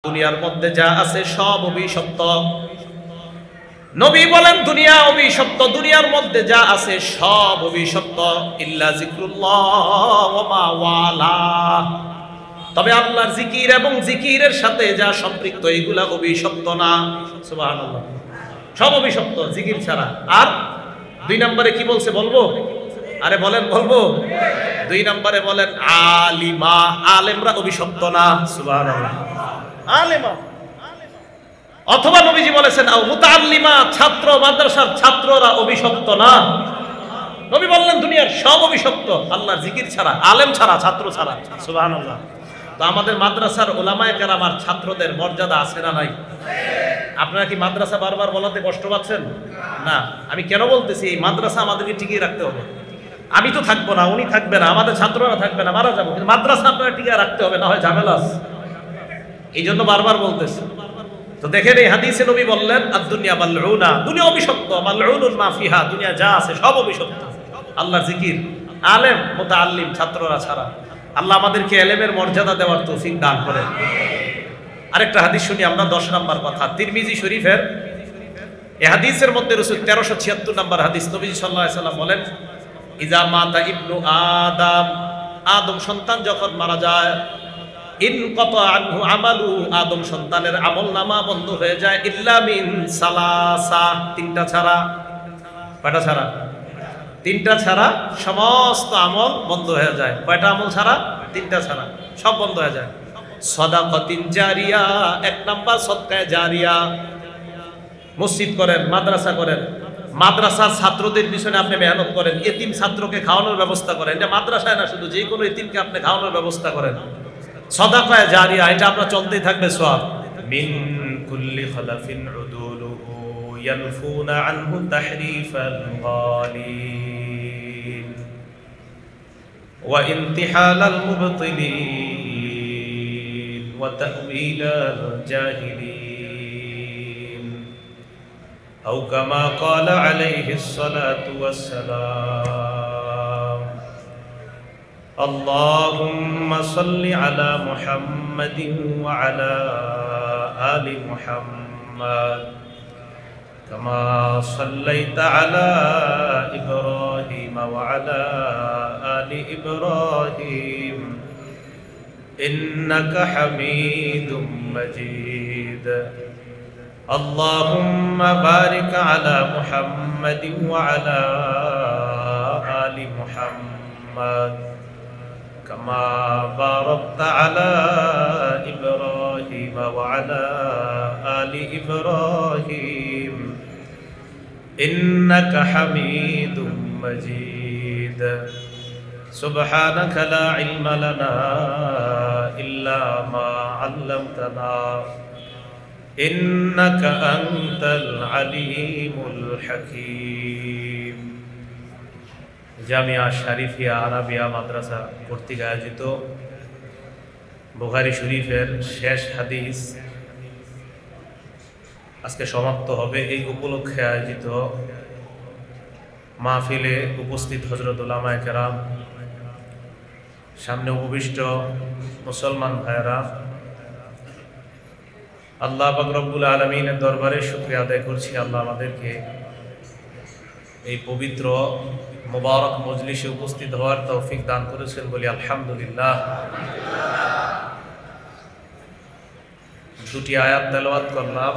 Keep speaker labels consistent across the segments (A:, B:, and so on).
A: দুনিয়ার মধ্যে যা আছে সব অভিশপ্ত। নবী বলেন দুনিয়া অভিশপ্ত, দুনিয়ার মধ্যে যা আছে সব অভিশপ্ত, ইল্লা জিক্রুল্লাহ ওয়া মা ওয়ালা, তবে আল্লাহর জিকির এবং জিকিরের সাথে যা সম্পৃক্ত এগুলা অভিশপ্ত না। সুবহানাল্লাহ, সব অভিশপ্ত জিকির ছাড়া। আর 2 নম্বরে কি বলছে বলবো? আরে বলেন, বলবো। 2 নম্বরে বলেন আলিমা, আলেমরা অভিশপ্ত না। সুবহানাল্লাহ, আলেমা। অথবা নবীজি বলেছেন আও মুতাআল্লিমা, ছাত্র, মাদ্রাসার ছাত্ররা অভিশপ্ত না। নবী বললেন দুনিয়ার সব অভিশপ্ত আল্লাহর জিকির ছাড়া, আলেম ছাড়া, ছাত্র ছাড়া। সুবহানাল্লাহ। তো আমাদের মাদ্রাসার উলামায়ে কেরাম আর ছাত্রদের মর্যাদা আছে না নাই? আপনারা কি মাদ্রাসা বারবার বলাতে কষ্ট পাচ্ছেন? না। আমি কেন বলতেছি, এই মাদ্রাসা আমাদেরকে টিকিয়ে রাখতে হবে। আমি তো থাকবো না, উনি থাকবে না, আমাদের ছাত্ররা থাকবে না, মারা যাবো, কিন্তু মাদ্রাসা আপনারা টিকিয়ে রাখতে হবে, না হয় ঝামেলা আছে। এই জন্য বারবার বলতেছি। তো দেখেন এই হাদিসে নবী বললেন আদ-দুনিয়া মালউনা, দুনিয়া অভিশপ্ত, মালউনুন মা ফিহা, দুনিয়া যা আছে সব অভিশপ্ত আল্লাহর জিকির, আলেম, মুতাআল্লিম, ছাত্ররা ছাড়া। আল্লাহ আমাদেরকে ইলমের মর্যাদা দেওয়ার তৌফিক দান করেন। আরেকটা হাদিস শুনি আমরা, 10 নম্বর কথা, তিরমিজি শরীফের এই হাদিসের মধ্যে রাসূল 1376 নম্বর হাদিস, নবী সাল্লাল্লাহু আলাইহি সাল্লাম বলেন ইজা মাতা ইবনু আদম, আদম সন্তান যখন মারা যায়, ইনকাতা আনহু আমালু, আদম সন্তানের আমলনামা বন্ধ হয়ে যায়, ইল্লা মিন সালাসা, 3টা ছাড়া। কয়টা ছাড়া? 3টা ছাড়া সমস্ত আমল বন্ধ হয়ে যায়। কয়টা আমল ছাড়া? 3টা ছাড়া, সব বন্ধ হয়ে যায়। সাদাকাতিন জারিয়া, 1 নাম্বার সদকায়ে জারিয়া। মসজিদ করেন, মাদ্রাসা করেন, মাদ্রাসার ছাত্রদের পিছনে আপনি মেহনত করেন, এতিম ছাত্রকে খাওয়ানোর ব্যবস্থা করেন, এটা মাদ্রাসায় না, শুধু যে কোনো এতিমকে আপনি খাওয়ানোর ব্যবস্থা করেন, সাদাকায়ে জারিয়া, এটা আপনার চলতেই থাকবে সওয়াব। মিন কুল্লি খালাফিন উদুলুহু ইয়ানফুনা আনহু তাহরিফাল গালিন ওয়া ইনতিহালাল মুবতিলিন ওয়া তা'ওয়িলাল জাহিলিন আও কামা ক্বালা আলাইহিস সালাতু ওয়াস সালাম। আল্লাহুম্মা সাল্লি আলা মুহাম্মাদিন ওয়া আলা আলি মুহাম্মাদ কামা সাল্লাইতা আলা ইব্রাহিম ওয়া আলা আলি ইব্রাহিম ইন্নাকা হামিদুম মাজিদ। আল্লাহুম্মা বারিক আলা মুহাম্মাদিন ওয়া আলা আলি মুহাম্মাদ কামা বারাকতা আলা ইব্রাহিম ওয়া আলা আলি ইব্রাহিম ইন্নাকা হামিদুম মাজিদ। সুবহানাকা লা ইলমা লানা ইল্লা মা আল্লামতানা ইন্নাকা আনতাল আলিমুল হাকীম। জামিয়া শরীফিয়া আরাবিয়া মাদ্রাসা কর্তৃক আয়োজিত বুখারী শরীফের শেষ হাদিস আজকে সমাপ্ত হবে। এই উপলক্ষে আয়োজিত মাহফিলে উপস্থিত হযরত উলামায়ে কেরাম, সামনে উপবিষ্ট মুসলমান ভাইয়েরা, আল্লাহ পাক রব্বুল আলামিনের দরবারে শুকরিয়া আদায় করছি, আল্লাহ আমাদেরকে এই পবিত্র মুবারক মজলিসে উপস্থিত হওয়ার তৌফিক দান করেছেন, বলি আলহামদুলিল্লাহ। 2টি আয়াত তেলাওয়াত করলাম।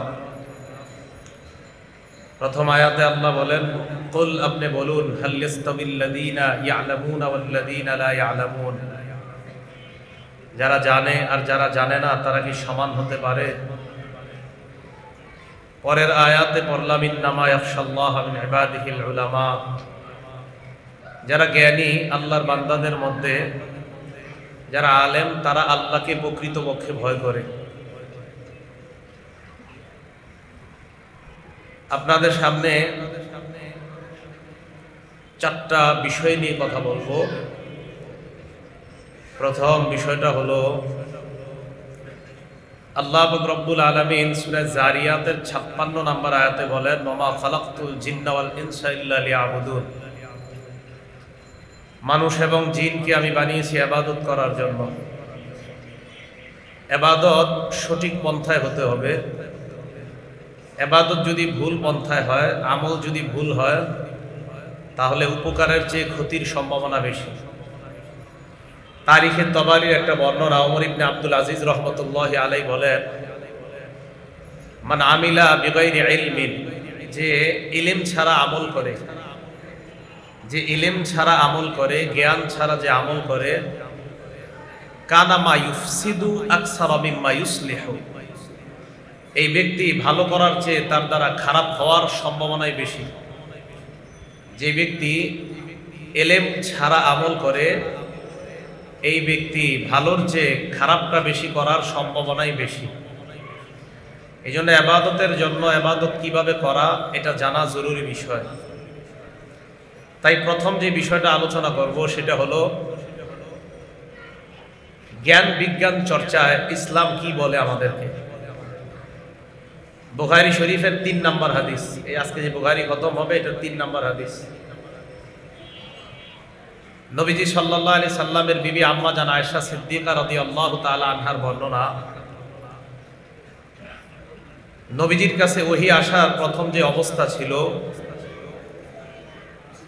A: প্রথম আয়াতে আল্লাহ বলেন কুল, আপনি বলুন, হাল ইয়াস্তাবিল্লাযীনা ইয়া'লামুনা ওয়াল্লাযীনা লা ইয়া'লামুন, যারা জানে আর যারা জানে না তারা কি সমান হতে পারে? পরের আয়াতে পড়লাম ইন্নামা ইয়াখশাল্লাহা মিন ইবাদিহিল উলামা, যারা জ্ঞানী আল্লাহর বান্দাদের মধ্যে যারা আলেম তারা আল্লাহকে প্রকৃতপক্ষে ভয় করে। আপনাদের সামনে 4টা বিষয় নিয়ে কথা বলবো। প্রথম বিষয়টা হলো আল্লাহ পাক রব্বুল আলামিন সূরা জারিয়াতের 56 নম্বর আয়াতে বলেন ওয়া মা খালাকতুল জিন্না ওয়াল ইনসা ইল্লা লিয়াবুদুন, মানুষ এবং জিনকে আমি বানিয়েছি ইবাদত করার জন্য। ইবাদত সঠিক পন্থায় হতে হবে। ইবাদত যদি ভুল পন্থায় হয়, আমল যদি ভুল হয়, তাহলে উপকারের চেয়ে ক্ষতির সম্ভাবনা বেশি। তারিখে তবারির একটা বর্ণনা, ওমর ইবনে আব্দুল আজিজ রহমতুল্লাহি আলাইহি বলেন, মান আমিলা বিগাইরি ইলমিন, যে ইলম ছাড়া আমল করে, যে ইলম ছাড়া আমল করে, জ্ঞান ছাড়া যে আমল করে, কানা মা ইউফসিদু আকসারা মিম্মা ইউসলিহু, এই ব্যক্তি ভালো করার চেয়ে তার দ্বারা খারাপ হওয়ার সম্ভাবনাই বেশি। যে ব্যক্তি ইলম ছাড়া আমল করে, এই ব্যক্তি ভালোর চেয়ে খারাপটা বেশি করার সম্ভাবনাই বেশি। এই জন্য ইবাদতের জন্য ইবাদত কিভাবে করা এটা জানা জরুরি বিষয়। তাই প্রথম যে বিষয়টা আলোচনা করব সেটা হলো জ্ঞান বিজ্ঞান চর্চায় ইসলাম কি বলে আমাদেরকে। বুখারী শরীফের 3 নম্বর হাদিস, এই আজকে যে বুখারী খতম হবে এটা 3 নম্বর হাদিস। নবীজি সাল্লাল্লাহু আলাইহি সাল্লামের বিবি আম্মা জান আয়েশা সিদ্দিকা রাদিয়াল্লাহু তাআলা আনহার বর্ণনা, নবীজির কাছে ওহী আসার প্রথম যে অবস্থা ছিল,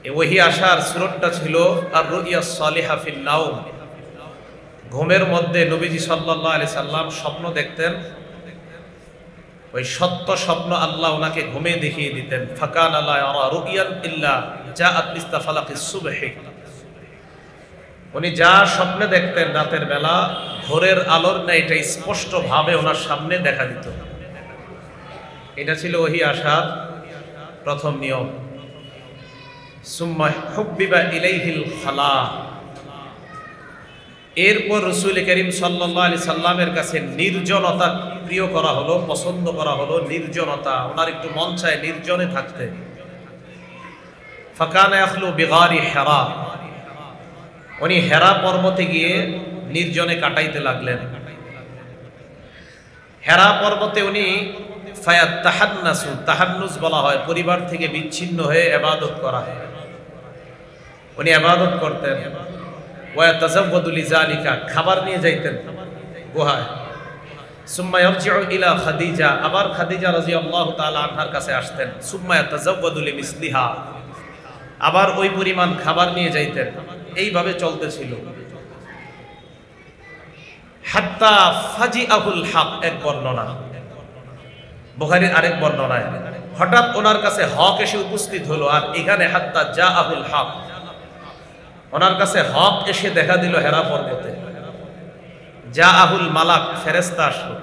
A: এই ওহী আসার সূরতটা ছিল আর রুইয়া সালিহা ফিন নাওম। ঘুমের মধ্যে নবীজি সাল্লাল্লাহু আলাইহি সাল্লাম স্বপ্ন দেখতেন, ওই সত্য স্বপ্ন আল্লাহ ওনাকে ঘুমে দেখিয়ে দিতেন। ফাকানা লা ইয়ারা রুইয়ান ইল্লা জাআত মিসলা ফালাকিস সুবহি, উনি যা স্বপ্নে দেখতেন রাতের বেলা ভোরের আলোর ন্যায় এটা স্পষ্ট ভাবে ওনার সামনে দেখা দিত। এটা ছিল ওহী আসার প্রথম নিয়ম। সুম্মা হুব্বিবা ইলাইহিল খালা, এরপর রাসূল করিম সাল্লাল্লাহু আলাইহি সাল্লামের কাছে নির্জনতা প্রিয় করা হলো, পছন্দ করা হলো। নির্জনতা, ওনার একটু মন চায় নির্জনে থাকতে। ফাকানা ইয়াখলু বিগারি হিরা, উনি হেরা পর্বতে গিয়ে নির্জনে কাটাইতে লাগলেন। হেরা পর্বতে উনি ফায়াত তাহান্নাসু, তাহান্নুস বলা হয় পরিবার থেকে বিচ্ছিন্ন হয়ে ইবাদত করা। উনি ইবাদত করতেন। ওয়া তাযাওয়াদু লিযালিকা, খাবার নিয়ে যাইতেন গুহায়। সুম্মা ইয়ারজিউ ইলা খাদিজা, আবার খাদিজা রাদিয়াল্লাহু তাআলা আনহার কাছে আসতেন। সুম্মা ইয়াতাযাওয়াদু লিমিসলিহা, আবার ওই পরিমাণ খাবার নিয়ে যাইতেন। এইভাবে চলতেছিল। হাত্তা ফাজিআহুল হক, এক বর্ণনা, বুখারীর আরেক বর্ণনায় হঠাৎ ওনার কাছে হক এসে উপস্থিত হলো। আর এখানে হাত্তা জাআহুল হক, ওনার কাছে হক এসে দেখা দিল হেরা পর্বতে। জাআহুল মালাক, ফেরেশতা আসলো।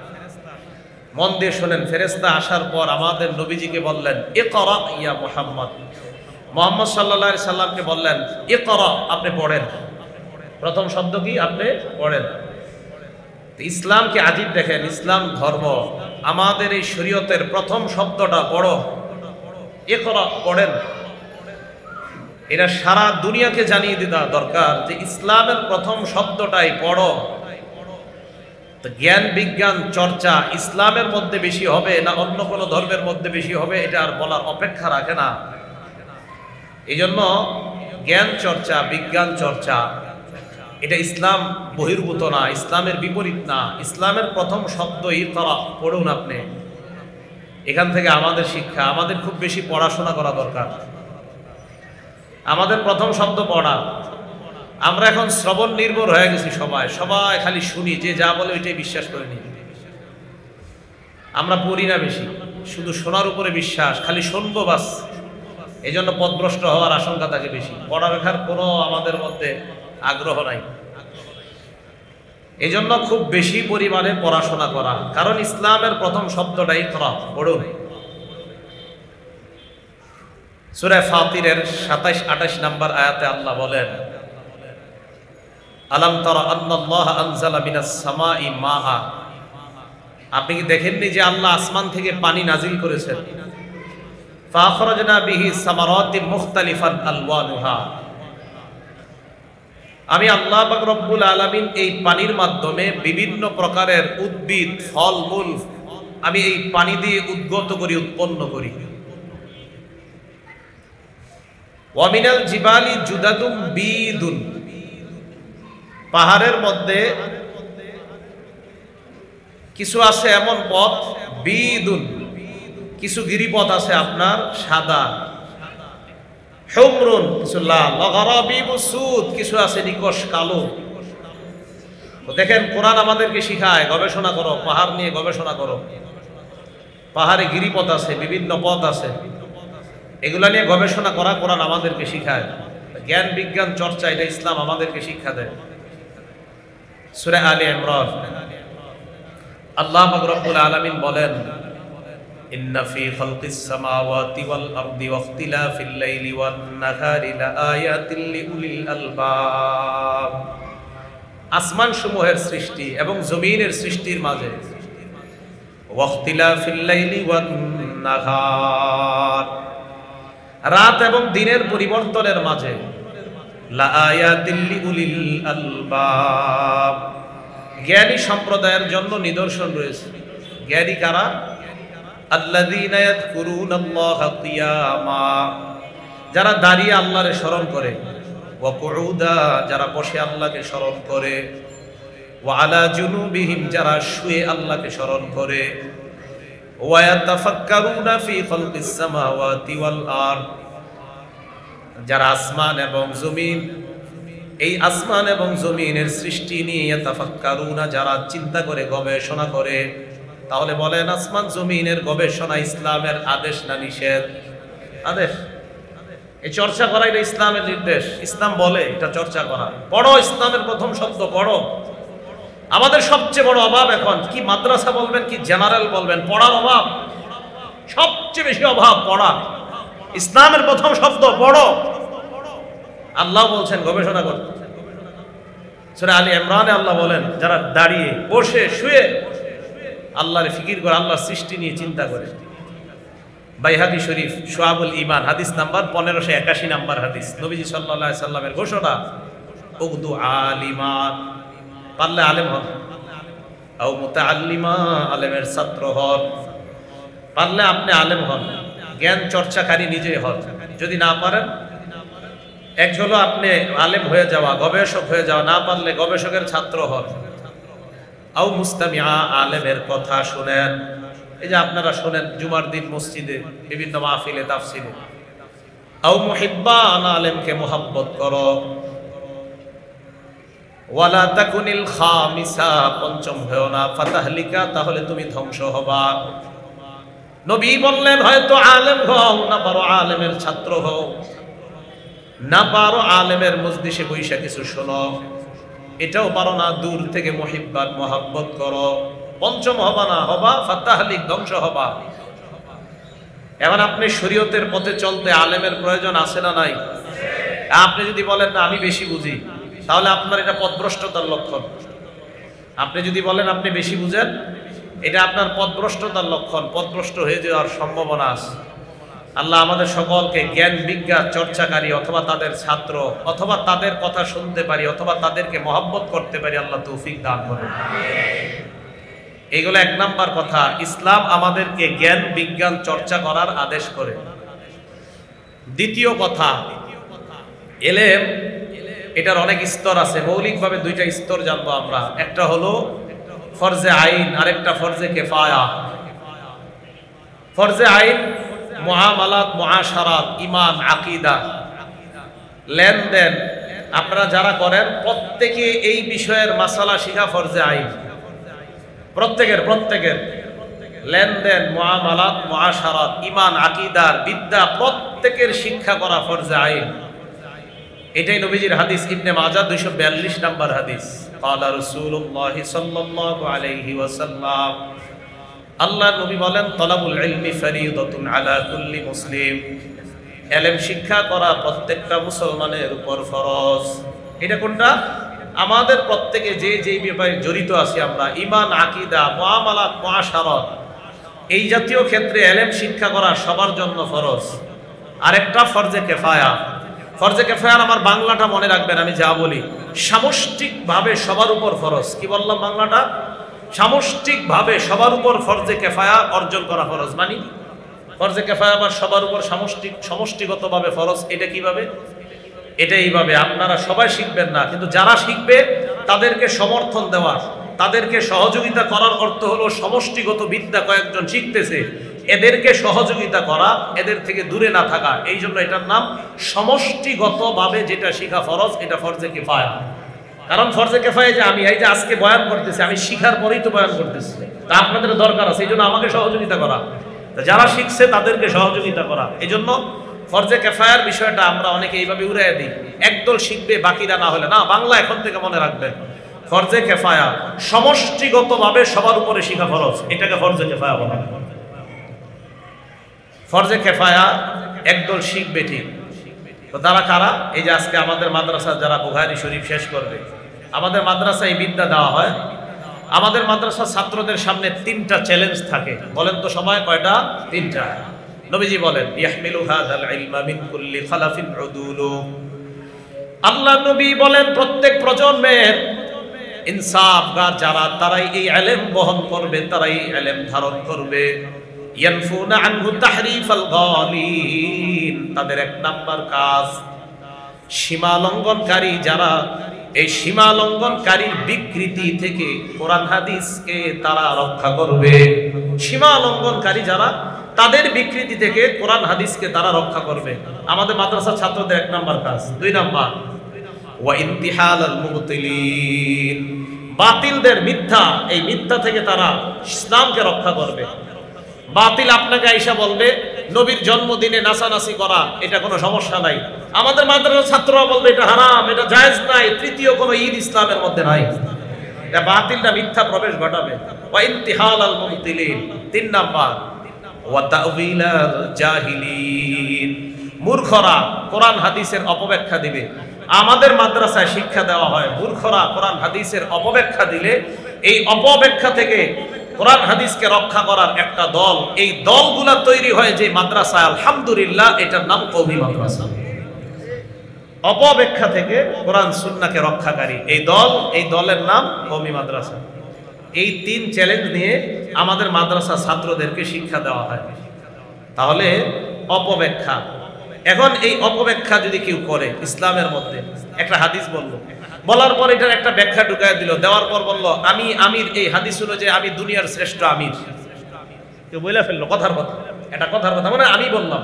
A: মন দিয়ে শোনেন, ফেরেশতা আসার পর আমাদের নবীজিকে বললেন ইকরা ইয়া মুহাম্মদ, মুহাম্মদ সাল্লাল্লাহু আলাইহি সাল্লামকে বললেন ইকরা, আপনি পড়েন। প্রথম শব্দ কি? আপনি পড়েন। ইসলামকে আজীব দেখেন, ইসলাম ধর্ম, আমাদের এই শরীয়তের প্রথম শব্দটা পড়ো, ইকরা, পড়েন। এটা সারা দুনিয়াকে জানিয়ে দেওয়া দরকার যে ইসলামের প্রথম শব্দটাই পড়ো। তো জ্ঞান বিজ্ঞান চর্চা ইসলামের মধ্যে বেশি হবে না অন্য কোনো ধর্মের মধ্যে বেশি হবে, এটা আর বলার অপেক্ষা রাখে না। এই জন্য জ্ঞান চর্চা বিজ্ঞান চর্চা এটা ইসলাম বহির্ভূত না, ইসলামের বিপরীত না। ইসলামের প্রথম শব্দ ইকরা, পড়ুন আপনি। এখান থেকে আমাদের শিক্ষা, আমাদের খুব বেশি পড়াশোনা করা দরকার। আমাদের প্রথম শব্দ পড়া। আমরা এখন শ্রবণ নির্ভর হয়ে গেছি, সবাই খালি শুনি, যে যা বলে ওইটাই বিশ্বাস করে নিই। আমরা পড়ি না বেশি, শুধু শোনার উপরে বিশ্বাস, খালি শুনবো বাস। এই জন্য পথভ্রষ্ট হওয়ার আশঙ্কা থাকে বেশি। পড়ালেখার কোনো আমাদের মধ্যে আগ্রহ নাই। এই জন্য খুব বেশি পরিমাণে পড়াশোনা করা, কারণ ইসলামের প্রথম শব্দটা ইকরা, পড়ুন। সূরা ফাতিরের 27-28 নম্বর আয়াতে আল্লাহ বলেন আলাম তারা আন্নাল্লাহা আনজালা মিনাস সামাই মাআ, আপনি কি দেখেননি যে আল্লাহ আসমান থেকে পানি নাজিল করেছেন। ফাখরাজনা বিহি সামারাতিন মুখতালিফান আলওয়ানুহা, আমি আল্লাহ পাক রব্বুল আলামিন এই পানির মাধ্যমে বিভিন্ন প্রকারের উদ্ভিদ ফলমূল আমি এই পানি দিয়ে উদ্গত করি, উৎপন্ন করি। ওয়া মিনাল জিবালি জুদাদুম বিদুন, পাহাড়ের মধ্যে কিছু আছে এমন পথ বিদুন, কিছু গিরিপথ আছে আপনার সাদা, হুমরুন কিছু লাল, গরাবিবুসুদ কিছু আছে নিকশ কালো। তো দেখেন কোরআন আমাদেরকে শিখায় গবেষণা করো, পাহাড় নিয়ে গবেষণা করো। পাহাড়ে গিরিপথ আছে, বিভিন্ন পথ আছে, এগুলা নিয়ে গবেষণা করা কোরআন আমাদেরকে শিখায়। জ্ঞান বিজ্ঞান চর্চা এটা ইসলাম আমাদেরকে শিক্ষা দেয়। সূরা আলে ইমরান আল্লাহ পাক রব্বুল আলামিন বলেন, ইন্না ফি খালকিস সামাওয়াতি ওয়াল আরদি ওয়াখতিলাফিল লাইলি ওয়ান নাহারি লাআয়াতিল লিউলিল আলবাব। আসমান সমূহের সৃষ্টি এবং জমিনের সৃষ্টির মাঝে, ওয়াখতিলাফিল লাইলি ওয়ান নাহার, রাত এবং দিনের পরিবর্তনের মাঝে, লাআয়াতিল লিউলিল আলবাব, জ্ঞানী সম্প্রদায়ের জন্য নিদর্শন রয়েছে। জ্ঞানী কারা? আল্লাযীনা ইয়াযকুরুনাল্লাহা কিয়ামা, যারা দাঁড়িয়ে আল্লাহরে স্মরণ করে, ওয়া কুউদা, যারা বসে আল্লাহকে স্মরণ করে, ওয়া আলা জুনুবিহিম, যারা শুয়ে আল্লাহকে স্মরণ করে, ওয়া ইয়াতাফাক্কারুনা ফি খালকিস সামাওয়াতি ওয়াল আরদ, যারা আসমান এবং জমিন, এই আসমান এবং জমিনের সৃষ্টি নিয়ে ইয়াতাফাক্কারুনা, যারা চিন্তা করে গবেষণা করে। তাহলে বলেন আসমান জমিনের গবেষণা ইসলামের আদেশ না নিষেধ? আদেশ। এই চর্চা করা এটা ইসলামের নির্দেশ। ইসলাম বলে এটা চর্চা করা। পড়ো, ইসলামের প্রথম শব্দ পড়ো। আমাদের সবচেয়ে বড় অভাব এখন কি মাদ্রাসা বলবেন কি জেনারেল বলবেন, পড়ার অভাব। সবচেয়ে বেশি অভাব পড়া। ইসলামের প্রথম শব্দ পড়ো। আল্লাহ বলছেন গবেষণা করতে। সূরা আলী ইমরানে আল্লাহ বলেন, যারা দাঁড়িয়ে বসে শুয়ে আল্লাহর ফিকির করে, আল্লাহর সৃষ্টি নিয়ে চিন্তা করে। বাইহাকি শরীফ শুআবুল ঈমান হাদিস নাম্বার 1581 নাম্বার হাদিস, নবীজি সাল্লাল্লাহু আলাইহি সাল্লামের ঘোষণা, উগদু আলিমান, পারলে আলেম হন, আও মুতাআল্লিমা, আলেমের ছাত্র হন। পারলে আপনি আলেম হন, জ্ঞান চর্চাকারী নিজে হন। যদি না পারেন, এক হলো আপনি আলেম হয়ে যাওয়া, গবেষক হয়ে যাওয়া, না পারলে গবেষকের ছাত্র হন। আও মুস্তামিআ, আলেমের কথা শুনেন। এই যে আপনারা শুনেন জুমার দিন মসজিদে বিভিন্ন মাহফিলে তাফসিরে। আও মুহিব্বান, আলেমকে মুহাব্বত করো। ওয়ালা তাকুনিল খামিসা, পঞ্চম হও না, ফাতাহলিকা, তাহলে তুমি ধ্বংস হবা। নবী বললেন হয়তো আলেম হও, না পারো আলেমের ছাত্র হও, না পারো আলেমের মজলিসে বৈশা কিছু শোনো, এটাও পারো না, দূর থেকে মুহিব্বান মুহাব্বত করো। পঞ্চম হবা না, হবা ফাতাহলিক, ধ্বংস হবা। এখন আপনি শরীয়তের পথে চলতে আলেমের প্রয়োজন আছে না নাই? আপনি যদি বলেন না আমি বেশি বুঝি, তাহলে আপনার এটা পথভ্রষ্টতার লক্ষণ। আপনি যদি বলেন আপনি বেশি বুঝেন, এটা আপনার পথভ্রষ্টতার লক্ষণ, পথভ্রষ্ট হয়ে যাওয়ার সম্ভাবনা আছে। আল্লাহ আমাদের সকলকে জ্ঞান বিজ্ঞান চর্চাকারী অথবা তাদের ছাত্র অথবা তাদের কথা শুনতে পারি অথবা তাদেরকে মহব্বত করতে পারি আল্লাহ তৌফিক দান করেন। এগুলো এক নাম্বার কথা। ইসলাম আমাদেরকে জ্ঞান বিজ্ঞান চর্চা করার আদেশ করে। দ্বিতীয় কথা, এলেম এটার অনেক স্তর আছে। মৌলিকভাবে দুইটা স্তর জানবো আমরা, একটা হলো ফরজে আইন, আরেকটা ফরজে কিফায়া। ফরজে আইন মুআমালাত, মুআশারাত, ঈমান, আকীদা, লেনদেন আপনারা যারা করেন প্রত্যেকে এই বিষয়ের মাসালা শিখা ফরজে আইন। প্রত্যেকের লেনদেন, মুআমালাত, মুআশারাত, ঈমান, আকীদার বিদ্যা প্রত্যেকের শিক্ষা করা ফরজে আইন। এটাই নবীজির হাদিস, ইবনে মাজাহ 242 নাম্বার হাদিস। ক্বালা রাসূলুল্লাহ সাল্লাল্লাহু আলাইহি ওয়াসাল্লাম, আল্লাহর নবী বলেন, তলাবুল ইলমি ফরিদাতুন আলা কুল্লি মুসলিম, ইলম শিক্ষা করা প্রত্যেকটা মুসলমানের উপর ফরজ। এটা কোনটা? আমাদের প্রত্যেকে যে ব্যাপারে জড়িত আছি আমরা, ঈমান, আকীদা, মুআমালাত, মুআশারাত, এই জাতীয় ক্ষেত্রে ইলম শিক্ষা করা সবার জন্য ফরজ। আরেকটা ফরজে কিফায়া। ফরজে কিফায়ার আমার বাংলাটা মনে রাখবেন, আমি যা বলি সামষ্টিকভাবে সবার উপর ফরজ। কি বললাম বাংলাটা? সামষ্টিকভাবে সবার উপর ফরজে কিফায়া অর্জন করা ফরজ। মানে ফরজে কিফায়া আবার সবার উপর সমষ্টিগতভাবে ফরজ। এটা কিভাবে? এটা এইভাবে, আপনারা সবাই শিখবেন না, কিন্তু যারা শিখবে তাদেরকে সমর্থন দেওয়া, তাদেরকে সহযোগিতা করার অর্থ হলো সমষ্টিগত বিদ্যা কয়েকজন শিখতেছে, এদেরকে সহযোগিতা করা, এদের থেকে দূরে না থাকা। এই জন্য এটার নাম সমষ্টিগতভাবে যেটা শিখা ফরজ, এটা ফরজে কিফায়া। কারণ ফরজে কিফায়া যে আমি এই যে আজকে বয়ান করতেছি, আমি শিখার পরেই তো বয়ান করতেছি, তা আপনাদের দরকার আছে, এই জন্য আমাকে সহযোগিতা করা, যারা শিখছে তাদেরকে সহযোগিতা করা। এই জন্য ফরজে কিফায়ার বিষয়টা আমরা অনেকে এইভাবে উড়াইয়া দিই, একদল শিখবে বাকিরা না হলে না। বাংলা এখন থেকে মনে রাখবেন, ফরজে কিফায়া সমষ্টিগতভাবে সবার উপরে শিখা ফরজ, এটাকে ফরজে কিফায়া বলা হয়। ফরজে কিফায়া একদল শিখবে ঠিক, তো তারা কারা? এই যে আজকে আমাদের মাদ্রাসা যারা বুখারী শরীফ শেষ করবে, আমাদের মাদ্রাসায় বিদ্যা দেওয়া হয়। আমাদের মাদ্রাসার ছাত্রদের সামনে 3টা চ্যালেঞ্জ থাকে। বলেন তো সবাই কয়টা? 3টা। নবীজি বলেন ইয়াহমিলু হাযাল ইলমা মিন কুল্লি খালাফিন উদুলু। আল্লাহ নবী বলেন প্রত্যেক প্রজন্মের ইনসাফগার যারা, তারাই এই ইলম বহন করবে, তারাই ইলম ধারণ করবে। ইয়ানফুনা আনহু তাহরিফাল গালিন, তাদের 1 নাম্বার কাজ সীমা লঙ্ঘনকারী যারা, এই সীমা লঙ্ঘনকারীর বিকৃতি থেকে কোরআন হাদিসকে তারা রক্ষা করবে। সীমা লঙ্ঘনকারী যারা, তাদের বিকৃতি থেকে কোরআন হাদিসকে তারা রক্ষা করবে। আমাদের মাদ্রাসার ছাত্রদের 1 নাম্বার কাজ। 2 নাম্বার ওয়া ইনতিহালাল মুবতিলিন, বাতিলদের মিথ্যা, এই মিথ্যা থেকে তারা ইসলামকে রক্ষা করবে। বাতিল আপনাকে আইসা বলবে নবীর জন্মদিনে নাচানাচি করা এটা কোনো সমস্যা নাই, আমাদের মাদ্রাসার ছাত্ররা বলবে এটা হারাম, এটা জায়েজ নাই, তৃতীয় কোনো ঈদ ইসলামের মধ্যে নাই। এটা বাতিলটা মিথ্যা প্রবেশ ঘটাবে। ওয়া ইনতিহালাল মুবতিলিন। 3 নাম্বার ওয়া তাউইলাল জাহিলিন, মূর্খরা কোরআন হাদিসের অপব্যাখ্যা দিবে। আমাদের মাদ্রাসায় শিক্ষা দেওয়া হয় মূর্খরা কোরআন হাদিসের অপব্যাখ্যা দিলে এই অপব্যাখ্যা থেকে কোরআন হাদিসকে রক্ষা করার একটা দল, এই দলগুলা তৈরি হয় যে মাদ্রাসায়, আলহামদুলিল্লাহ এটার নাম কওমি মাদ্রাসা। অপব্যাখ্যা থেকে কোরআন সুন্নাহকে রক্ষাকারী এই দল, এই দলের নাম কওমি মাদ্রাসা। এই 3 চ্যালেঞ্জ নিয়ে আমাদের মাদ্রাসা ছাত্রদেরকে শিক্ষা দেওয়া হয়। তাহলে অপব্যাখ্যা, এখন এই অপব্যাখ্যা যদি কেউ করে, ইসলামের মধ্যে একটা হাদিস বলল, বলার পর এটার একটা ব্যাখ্যা ঢুকায় দিল, দেওয়ার পর বলল আমি আমির, এই হাদিস হলো যে আমি দুনিয়ার শ্রেষ্ঠ আমির, কেউ বলে ফেললো কথার কথা, এটা কথার কথা, মানে আমি বললাম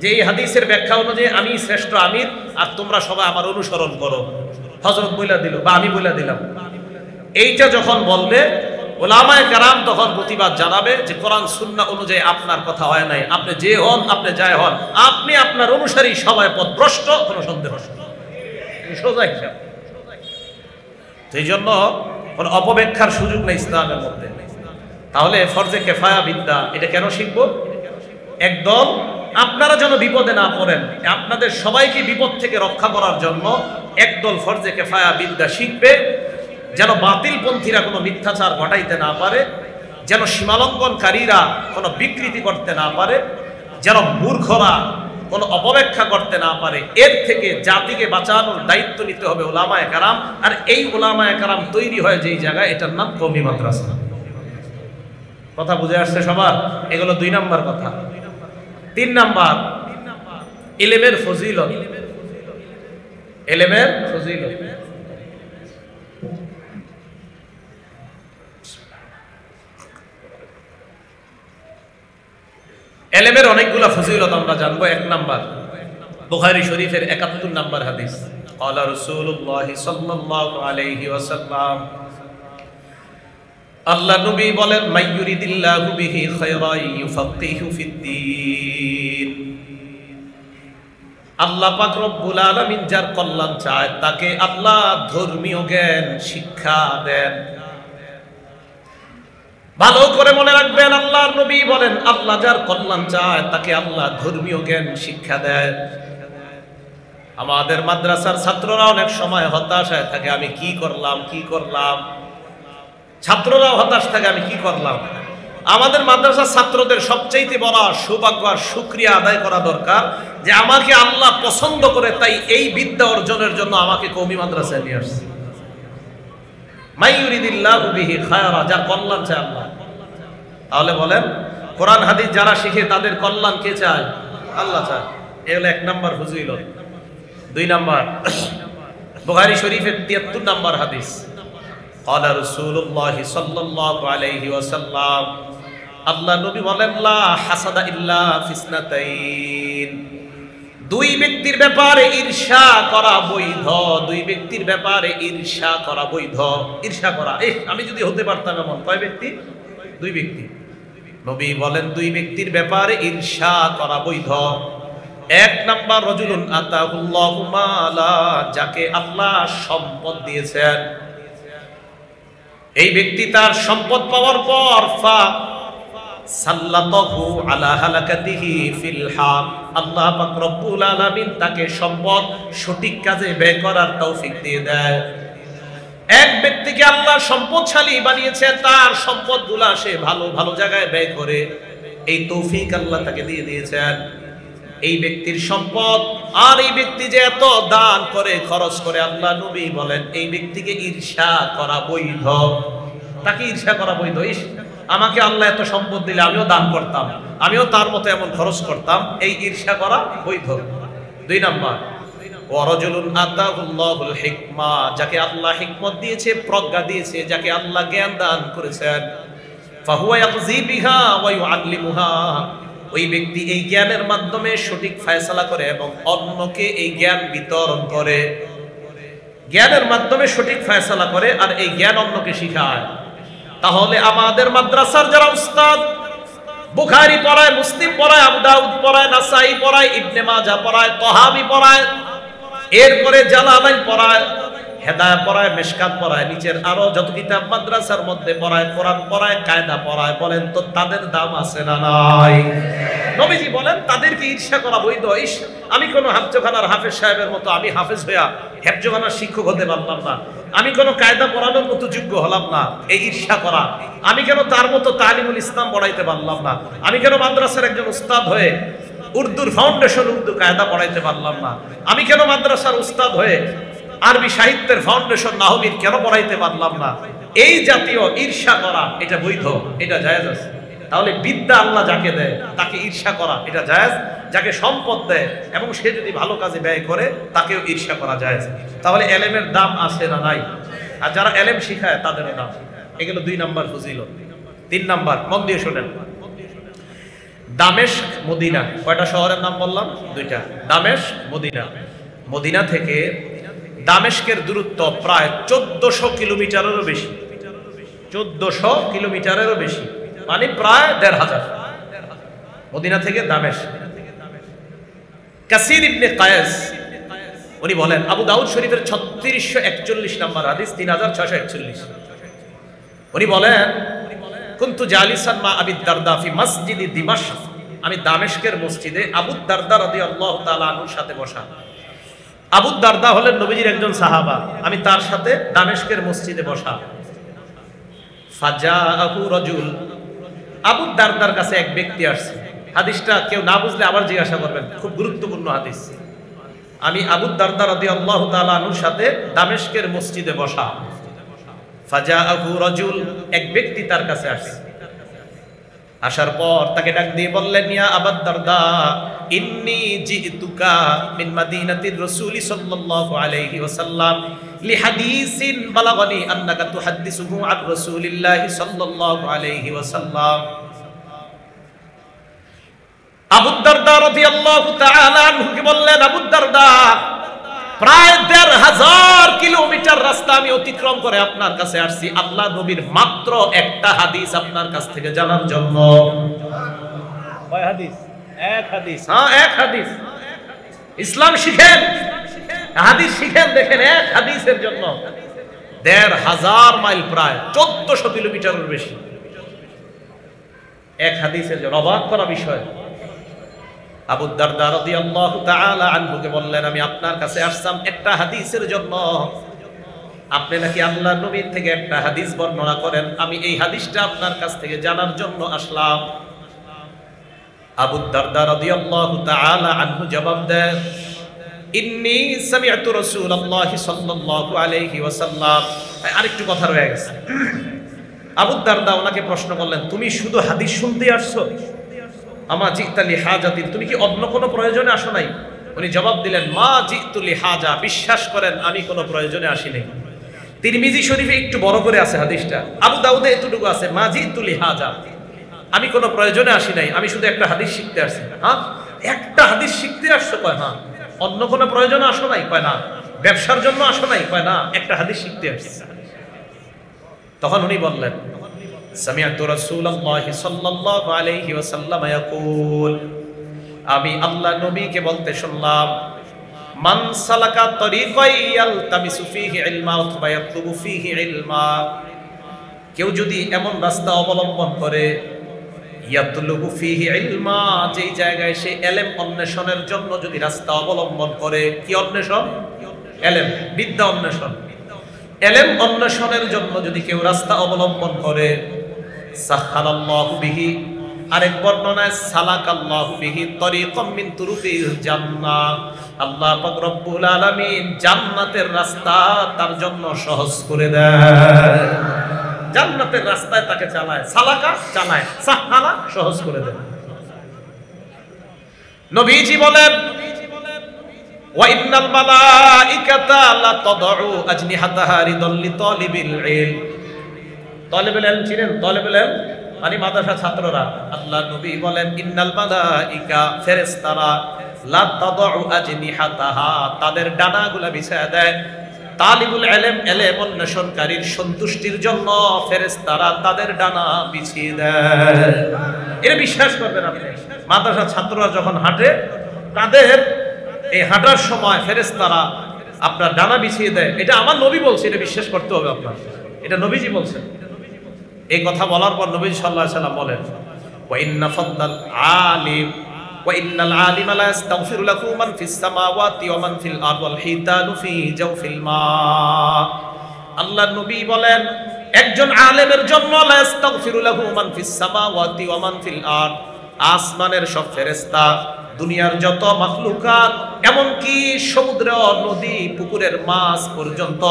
A: যে এই হাদিসের ব্যাখ্যা অনুযায়ী আমি শ্রেষ্ঠ আমির আর তোমরা সবাই আমার অনুসরণ করো, হযরত বইলা দিল বা আমি বইলা দিলাম। এইটা যখন বলবে উলামায়ে কেরাম তখন প্রতিবাদ জানাবে যে কোরআন সুন্নাহ অনুযায়ী আপনার কথা হয় নাই, আপনি যে হন, আপনি যাই হন, আপনি আপনার অনুসারী সবাই পথভ্রষ্ট, কোনো সন্দেহ নেই, সোজা হিসাব। সেই জন্য কোনো অপব্যাখ্যার সুযোগ নেই ইসলামের মধ্যে। তাহলে ফরজে কিফায়া বিদ্যা এটা কেন শিখবো? একদল আপনারা যেন বিপদে না পড়েন, আপনাদের সবাইকে বিপদ থেকে রক্ষা করার জন্য একদল ফরজে কিফায়া বিদ্যা শিখবে, যেন বাতিলপন্থীরা কোনো মিথ্যাচার ঘটাইতে না পারে, যেন সীমালঙ্ঘনকারীরা কোনো বিকৃতি করতে না পারে, যেন মূর্খরা কোনো অপব্যাখ্যা করতে না পারে। এর থেকে জাতিকে বাঁচানোর দায়িত্ব নিতে হবে উলামায়ে কেরাম। আর এই উলামায়ে কেরাম তৈরি হয় যেই জায়গায়, এটার নাম কওমি মাদ্রাসা। কথা বুঝে আসছে সবার? এগুলো 2 নাম্বার কথা। 3 নাম্বার ইলমের ফজিলত। ইলমের ফজিলত, ইলমের অনেকগুলা ফজিলত আমরা জানবো। 1 নাম্বার বুখারী শরীফের 71 নাম্বার হাদিস, ক্বালা রাসূলুল্লাহ সাল্লাল্লাহু আলাইহি ওয়াসাল্লাম, আল্লাহ নবী বলেন মাইয়ুরিদিল্লাহু বিহি খায়রান ইউফাক্কিহু ফিদ্দীন। আল্লাহ পাক রব্বুল আলামিন যার কল্যাণ চায় তাকে আল্লাহ ধর্মীয় জ্ঞান শিক্ষা দেন। ভালো করে মনে রাখবেন, আল্লাহর নবী বলেন আল্লাহ যার কল্যাণ চায় তাকে আল্লাহ ধর্মীয় জ্ঞান শিক্ষা দেয়। আমাদের মাদ্রাসার ছাত্ররা অনেক সময় হতাশায় থাকে, আমি কি করলাম। ছাত্ররাও হতাশ থাকে, আমি কি করলাম। আমাদের মাদ্রাসার ছাত্রদের সবচাইতে বড় সৌভাগ্য আর শুকরিয়া আদায় করা দরকার যে আমাকে আল্লাহ পছন্দ করে, তাই এই বিদ্যা অর্জনের জন্য আমাকে কওমি মাদ্রাসায় নিয়ে আসছে। মাইয়ুরিদিল্লাহু বিহি খায়রা, যার কল্যাণ চায় আল্লাহ। তাহলে বলেন কোরআন হাদিস যারা শিখে তাদের কল্যাণ কে চায়? আল্লাহ চায়। এ হলো 1 নাম্বার ফজিলত। 2 নাম্বার বুখারী শরীফের 73 নাম্বার হাদিস, ক্বালা রাসূলুল্লাহ সাল্লাল্লাহু আলাইহি ওয়াসাল্লাম, আল্লাহ নবী বলেন, লা হাসাদা ইল্লা ফিসনাতাইন, দুই ব্যক্তির ব্যাপারে ঈর্ষা করা বৈধ, দুই ব্যক্তির ব্যাপারে ঈর্ষা করা বৈধ। ঈর্ষা করা, আমি যদি হতে পারতাম এমন, কয় ব্যক্তি? দুই ব্যক্তি। নবী বলেন দুই ব্যক্তির ব্যাপারে ঈর্ষা করা বৈধ। এক নাম্বার, রাজুলুন আতাহুল্লাহু মালা, যাকে আল্লাহ সম্পদ দিয়েছেন, এই ব্যক্তি তার সম্পদ পাওয়ার পর সাল্লাতাহু আলা হালাকাতিহি ফিল হাক, আল্লাহ পাক রব্বুল আলামিন তাকে সম্পদ সঠিক কাজে ব্যয় করার তৌফিক দিয়ে দেয়। এক ব্যক্তিকে আল্লাহ সম্পদশালী বানিয়েছে, তার সম্পদগুলা সে ভালো ভালো জায়গায় ব্যয় করে, এই তৌফিক আল্লাহ তাকে দিয়ে দিয়েছেন। এই ব্যক্তির সম্পদ আর এই ব্যক্তি যে এত দান করে, খরচ করে, আল্লাহ নবী বলেন এই ব্যক্তিকে ঈর্ষা করা বৈধ। তাকে ঈর্ষা করা বৈধ, আমাকে আল্লাহ এত সম্পদ দিলে আমিও দান করতাম, আমিও তার মতো এমন খরচ করতাম, এই ঈর্ষা করা বৈধ। দুই নাম্বার, ওয়ারাজুলুন আতাহুল্লাহুল হিকমা, যাকে আল্লাহ হিকমত দিয়েছে, প্রজ্ঞা দিয়েছে, যাকে আল্লাহ জ্ঞান দান করেছেন, ফাহুয়া ইয়াকজি বিহা ওয়া ইউআল্লিমুহা, ওই ব্যক্তি এই জ্ঞানের মাধ্যমে সঠিক ফয়সালা করে এবং অন্যকে এই জ্ঞান বিতরণ করে, জ্ঞানের মাধ্যমে সঠিক ফয়সালা করে আর এই জ্ঞান অন্যকে শিখায়। তাহলে আমাদের মাদ্রাসার যারা উস্তাদ, বুখারী পড়ায়, মুসলিম পড়ায়, আবু দাউদ পড়ায়, নাসাই পড়ায়, ইবনে মাজাহ পড়ায়, তহাবি পড়ায়, এরপরে জালালাইন পড়ায়, হেদায়াত পড়ায়, মিশকাত পড়ায়, নিচের আরো যত কিতাব মাদ্রাসার মধ্যে পড়ায়, কোরআন পড়ায়, কায়দা পড়ায়, বলেন তো তাদের দাম আছে না নাই? নবীজি বলেন তাদেরকে ঈর্ষা করা বৈধ। আমি কোন হাফজখানার হাফেজ সাহেবের মতো আমি হাফেজ হইয়া হেফজখানার শিক্ষক হতে পারলাম না, আমি কোন কায়দা পড়ানোর মতো যোগ্য হলাম না, এই ঈর্ষা করা। আমি কেন তার মতো তালিমুল ইসলাম পড়াইতে পারলাম না, আমি কেন মাদ্রাসার একজন উস্তাদ হয়ে উর্দুর ফাউন্ডেশন, উর্দু কায়দা পড়াইতে পারলাম না, আমি কেন মাদ্রাসার উস্তাদ হয়ে আরবি সাহিত্যের ফাউন্ডেশন নাহবির কেন পড়াইতে পারলাম না? এই জাতীয় ঈর্ষা করা এটা বৈধ, এটা জায়েজ আছে। তাহলে বিদ্যা আল্লাহ যাকে দেয় তাকে ঈর্ষা করা এটা জায়েজ, যাকে সম্পদ দেয় এবং সে যদি ভালো কাজে ব্যয় করে তাকেও ঈর্ষা করা জায়েজ। তাহলে এলেমের দাম আছে না নাই? আর যারা এলেম শিখায় তাদেরও দাম। এগুলো দুই নাম্বার ফজিলত। তিন নাম্বার, মন দিয়ে শোনেন, দামেস্ক মদিনা, কয়টা শহরের নাম বললাম? দুইটা, দামেস্ক মদিনা। মদিনা থেকে দামেস্কের দূরত্ব প্রায় 1400 কিলোমিটারেরও বেশি, 1400 কিলোমিটারেরও বেশি, মানে প্রায় 1500। মদিনা থেকে দামেস্ক। কাসির ইবনে কায়েস উনি বলেন, আবু দাউদ শরীফের 3641 নম্বর হাদিস, 3641, উনি বলেন, কুনতু জালিসান মা আবি দারদা ফি মসজিদি দিমাশক, আমি দামেস্কের মসজিদে আবু দারদা রাদিয়াল্লাহু তাআলা আনহুর সাথে বসা। আবু দারদা হলেন নবীজির একজন সাহাবা, আমি তার সাথে দামেস্কের মসজিদে বসা। ফাজাআহু রাজুল, আবু দারদার কাছে এক ব্যক্তি আসছে। হাদিসটা কেউ না বুঝলে আবার জিজ্ঞাসা করবেন, খুব গুরুত্বপূর্ণ হাদিস। আমি আবু দারদা রাদিয়াল্লাহু তাআলা আনহুর সাথে দামেস্কের মসজিদে বসা। ফাজাআহু রাজুল, এক ব্যক্তি তার কাছে আসছে। আসার পর তাকে ডাক দিয়ে বললেন, ইয়া আবু দারদা, ইন্নী জিতুকা মিন মাদিনাতির রাসূল সাল্লাল্লাহু আলাইহি ওয়াসাল্লাম লিহাদিসিন বালাগানি আন্নাকা তুহাদ্দিসুহু আন রাসূলিল্লাহি সাল্লাল্লাহু আলাইহি ওয়াসাল্লাম। আবু দারদা রাদিয়াল্লাহু তাআলা আনহুকে বললেন, আবু দারদা, প্রায় ১৫০০ কিলোমিটার রাস্তা আমি অতিক্রম করে আপনার কাছে আসছি আল্লাহ নবীর মাত্র একটা হাদিস আপনার কাছ থেকে জানার জন্য। কয় হাদিস? এক হাদিস। হ্যাঁ, এক হাদিস। ইসলাম শিখেন, হাদিস শিখেন, দেখেন এক হাদিসের জন্য ১৫০০ মাইল, প্রায় ১৪০০ কিলোমিটারের বেশি, এক হাদিসের জন্য। অবাক করা বিষয়। আবু দারদা রাদিয়াল্লাহু তাআলা আনহুকে বললেন, আমি আপনার কাছে আসলাম একটা হাদিসের জন্য, আপনি নাকি আল্লাহ নবীর থেকে একটা হাদিস বর্ণনা করেন, আমি এই হাদিসটা আপনার কাছ থেকে জানার জন্য আসলাম। আবু দারদা রাদিয়াল্লাহু তাআলা আনহু জবাব দেন, ইন্নী সামি'তু রাসূলুল্লাহি সাল্লাল্লাহু আলাইহি ওয়াসাল্লাম। আরেকটু কথা রয়ে গেছে। আবু দারদা ওনাকে প্রশ্ন করলেন, তুমি শুধু হাদিস শুনতে আসছো? আমা জিতা লিহাজাতিন, তুমি কি অন্য কোনো প্রয়োজনে আসো নাই? উনি জবাব দিলেন, মা জিতু লিহাজা, বিশ্বাস করেন আমি কোনো প্রয়োজনে আসি নাই। তিরমিজি শরীফে একটু বড় করে আছে হাদিসটা, আবু দাউদে এতটুকু আছে, মাজিদু লিহাজা, আমি কোনো প্রয়োজনে আসি নাই, আমি শুধু একটা হাদিস শিখতে আসছি। হ্যাঁ, একটা হাদিস শিখতে আসছো? কয় হ্যাঁ। অন্য কোনো প্রয়োজনে আসো নাই? কয় না। ব্যবসার জন্য আসো নাই? কয় না, একটা হাদিস শিখতে আসছি। তখন উনি বললেন, সামিআতু রাসূলুল্লাহি সাল্লাল্লাহু আলাইহি ওয়াসাল্লাম ইয়াকুল, আমি আল্লাহ নবীকে বলতে শুনলাম, মান সালাকা তরিকান ইয়ালতামিসু ফীহি ইলমা অথবা ইয়াতলুবু ফীহি ইলমা, কেউ যদি এমন রাস্তা অবলম্বন করে, ইয়াতলুবু ফীহি ইলমা, যেই জায়গায় সে ইলম অন্বেষণের জন্য যদি রাস্তা অবলম্বন করে, কি অন্বেষণ? ইলম, বিদ্যা অন্বেষণ। ইলম অন্বেষণের জন্য যদি কেউ রাস্তা অবলম্বন করে, সাখালাল্লাহু বিহি, আরেক বর্ণনায় সালাকাল্লাহু বিহি তরিকাম মিন তুরুকিল জান্নাহ, আল্লাহ পাক রব্বুল আলামিন জান্নাতের রাস্তা তার জন্য সহজ করে দেয়। জান্নাতের রাস্তায় তাকে চালায়, সালাকা চালায়, সাহালা সহজ করে দেয়। নবীজি বলেন, ওয়া ইন্নাল মালাইকাতা লা তাদউ আজনিহাতাহা রিদাল লিতালিবিল ইলম। তালিবুল ইলম চিনেন? তালিবুল ইলম মানে মাদ্রাসা ছাত্ররা। আল্লাহ নবী বলেন, ইন্নাল মালাইকা, ফেরেশতারা, লা তাদউ আজনিহাতাহা, তাদের ডানাগুলা বিছায়া দেয় তালিবুল ইলম, ইলম অন্বেষণকারীর সন্তুষ্টির জন্য ফেরেশতারা তাদের ডানা বিছিয়ে দেয়। এটা বিশ্বাস করবেন আপনি, মাদ্রাসা ছাত্ররা যখন হাঁটে, তাদের এই হাঁটার সময় ফেরেশতারা আপনার ডানা বিছিয়ে দেয়। এটা আমার নবী বলছে, এটা বিশ্বাস করতে হবে আপনার, এটা নবীজি বলছেন। এই কথা বলার পর নবী সাল্লাল্লাহু আলাইহি ওয়াসাল্লাম বলেন, ওয়া ইন্না ফাদ্দাল আলিম ওয়া ইন্নাল আলিমা লা ইস্তাগফিরু লাহু মান ফিস সামাওয়াতি ওয়া মান ফিল আরদি ওয়াল হিতানু ফি জাওফিল মা। আল্লাহর নবী বলেন, একজন আলেমের জন্য লা ইস্তাগফিরু লাহু মান ফিস সামাওয়াতি ওয়া মান ফিল আরদ, আসমানের সব ফেরেশতা, দুনিয়ার যত মাখলুকাত, এমনকি সমুদ্র, নদী, পুকুরের মাছ পর্যন্ত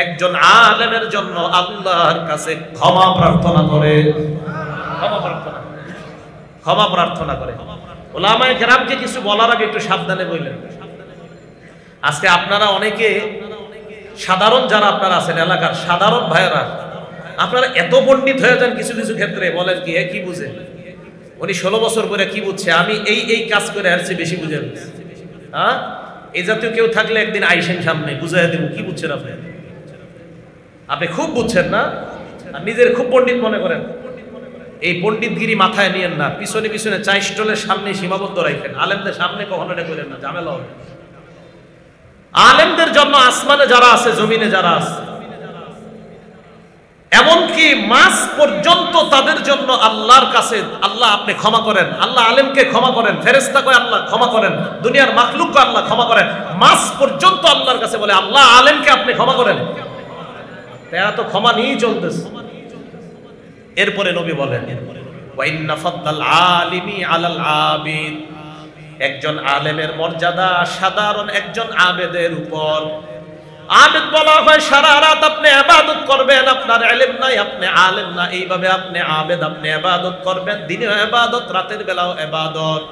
A: একজন আলেমের জন্য আল্লাহর কাছে ক্ষমা প্রার্থনা করে, ক্ষমা প্রার্থনা করে। উলামায়ে কেরামকে কিছু বলার আগে একটু সাবধানে বললেন। আজকে আপনারা অনেকে সাধারণ যারা আপনারা আছেন, এলাকার সাধারণ ভাইয়েরা, আপনারা এত পণ্ডিত হয়ে যান কিছু কিছু ক্ষেত্রে, বলেন কি কি বুঝে, উনি 16 বছর পরে কি বুঝছে, আমি এই কাজ করে আর চেয়ে বেশি বুঝে ফেলছি। হ্যাঁ, এই জাতীয় কেউ থাকলে একদিন আইসেন সামনে, বুঝাই দেব কি বুঝছেন আপনি। আপনি খুব বুঝছেন না, আর নিজের খুব পণ্ডিত মনে করেন। এই পণ্ডিতগিরি মাথায় নিয়েন না, পিছনে পিছনে চা স্টলের সামনে সীমাবদ্ধ রাখেন, আলেমদের সামনে কখনো এটা করেন না, ঝামেলা হবে। আলেমদের জন্য আসমানে যারা আছে, জমিনে যারা আছে, এমনকি মাস পর্যন্ত তাদের জন্য আল্লাহর কাছে, আল্লাহ আপনি ক্ষমা করেন, আল্লাহ আলেমকে ক্ষমা করেন, ফেরেশতা কয় আল্লাহ ক্ষমা করেন, দুনিয়ার মাখলুককে আল্লাহ ক্ষমা করেন, মাস পর্যন্ত আল্লাহর কাছে বলে আল্লাহ আলেমকে আপনি ক্ষমা করেন। তারা তো ক্ষমা নিয়েই চলতেছে। এরপরে নবী বলেন, ওয়া ইন্না ফাদ্দাল আলিমি আলাল আবিদ, একজন আলেমের মর্যাদা সাধারণ একজন আবেদের উপর। আবেদ বলা হয় সারা রাত আপনি ইবাদত করবেন, আপনার ইলম নাই, আপনি আলেম না, এইভাবে আপনি আবেদ, আপনি ইবাদত করবেন, দিনেও ইবাদত, রাতের বেলাও ইবাদত।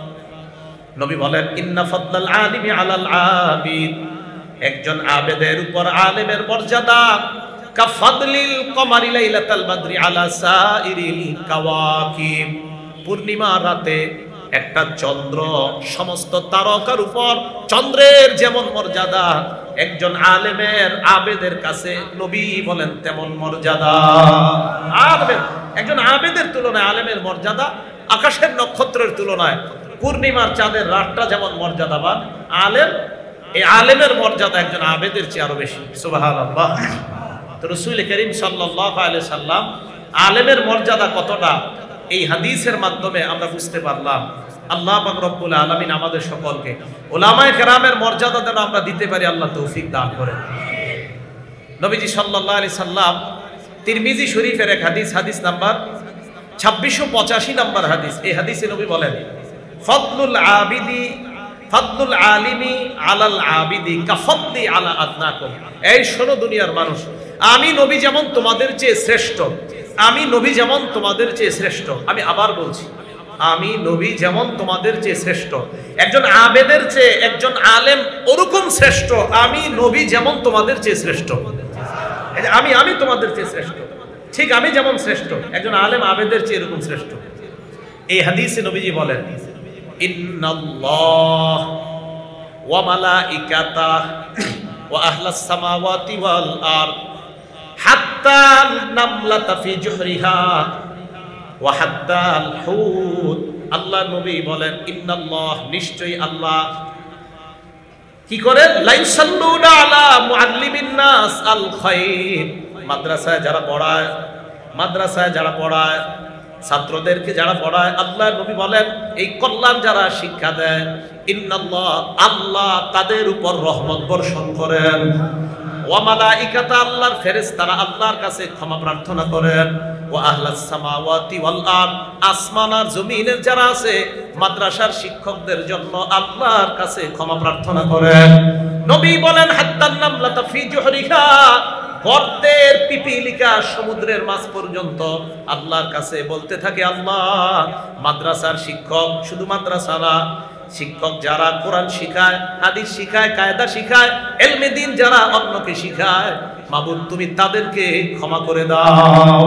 A: নবী বলেন, ইন্না ফাদ্দাল আলিমি আলাল আবিদ, একজন আবেদের উপর আলেমের মর্যাদা কাফাদলিল কমারি লাইলাতাল বদরি আলা সাইরিল কাওয়াকিব, পূর্ণিমা রাতে একটা চন্দ্র সমস্ত তারকার উপর চন্দ্রের যেমন মর্যাদা, একজন আলেমের আবেদের কাছে নবী বলেন তেমন মর্যাদা। আবেদ, একজন আবেদের তুলনায় আলেমের মর্যাদা আকাশের নক্ষত্রের তুলনায় পূর্ণিমার চাঁদের রাতটা যেমন মর্যাদাবান, আলেম, এই আলেমের মর্যাদা একজন আবেদের চেয়ে আরো বেশি। সুবহানাল্লাহ। তো রাসূল করিম সাল্লাল্লাহু আলাইহি সাল্লাম আলেমের মর্যাদা কতটা এই হাদিসের মাধ্যমে আমরা বুঝতে পারলাম। আল্লাহ পাক রব্বুল আলামিন আমাদের সকলকে উলামায়ে কেরামের মর্যাদা যেন আমরা দিতে পারি, আল্লাহ তৌফিক দান করেন। নবীজি সাল্লাল্লাহু আলাইহি সাল্লাম তিরমিজি শরীফের এক হাদিস, হাদিস নাম্বার 2685 নাম্বার হাদিস, এই হাদিসে নবী বলেন, ফাদলুল আবিদি, ফাদলুল আলিমি আলাল আবিদি কাফাদলি আলা আদনাকুম। এই শোনো দুনিয়ার মানুষ, আমি নবী যেমন তোমাদের চেয়ে শ্রেষ্ঠ, আমি নবী যেমন তোমাদের চেয়ে শ্রেষ্ঠ, আমি আবার বলছি, আমি নবী যেমন তোমাদের চেয়ে শ্রেষ্ঠ, একজন আবেদের চেয়ে একজন আলেম ওরকম শ্রেষ্ঠ, আমি নবী যেমন তোমাদের চেয়ে শ্রেষ্ঠ। আমি আমি তোমাদের চেয়ে শ্রেষ্ঠ, ঠিক আমি যেমন শ্রেষ্ঠ, একজন আলেম আবেদের চেয়ে এরকম শ্রেষ্ঠ। এই হাদিসে নবীজি বলেন, ইন্নাল্লাহ ওয়া মালাইকাতাহু ওয়া আহলাস সামাওয়াতি ওয়াল আরদ হাত্তা নামলাতা ফি জুহরিহা ওয়া হাত্তাল হুত। আল্লাহ নবী বলেন, ইন্নাল্লাহ, নিশ্চয়ই আল্লাহ কি করেন, লা ইউসাল্লুনা আলা মুআল্লিমিন নাস আল খায়র, মাদ্রাসায় যারা পড়ায় ছাত্রদেরকে যারা পড়ায়, আল্লাহ নবী বলেন এই কল্যাণ যারা শিক্ষা দেয়, ইন্নাল্লাহ, আল্লাহ তাদের উপর রহমত বর্ষণ করেন। ওয়া মালাইকাতা, আল্লাহর ফেরেশতারা আল্লাহর কাছে ক্ষমা প্রার্থনা করেন। ওয়া আহলাস সামাওয়াতি ওয়াল আরদ, আসমান আর জমিনের যারা আছে মাদ্রাসার শিক্ষকদের জন্য আল্লাহর কাছে ক্ষমা প্রার্থনা করেন। নবী বলেন, হাত্তান নামলাতা ফি জুহরিহা, গর্তের পিপিলিকা সমুদ্রের মাছ পর্যন্ত আল্লাহর কাছে বলতে থাকে, আল্লাহ মাদ্রাসার শিক্ষক, শুধু মাদ্রাসা না, শিক্ষক যারা কোরআন শিখায়, হাদিস শিখায়, কায়দা শিখায়, ইলমে দ্বীন যারা অন্যকে শিখায়, মাবুদ তুমি তাদেরকে ক্ষমা করে দাও।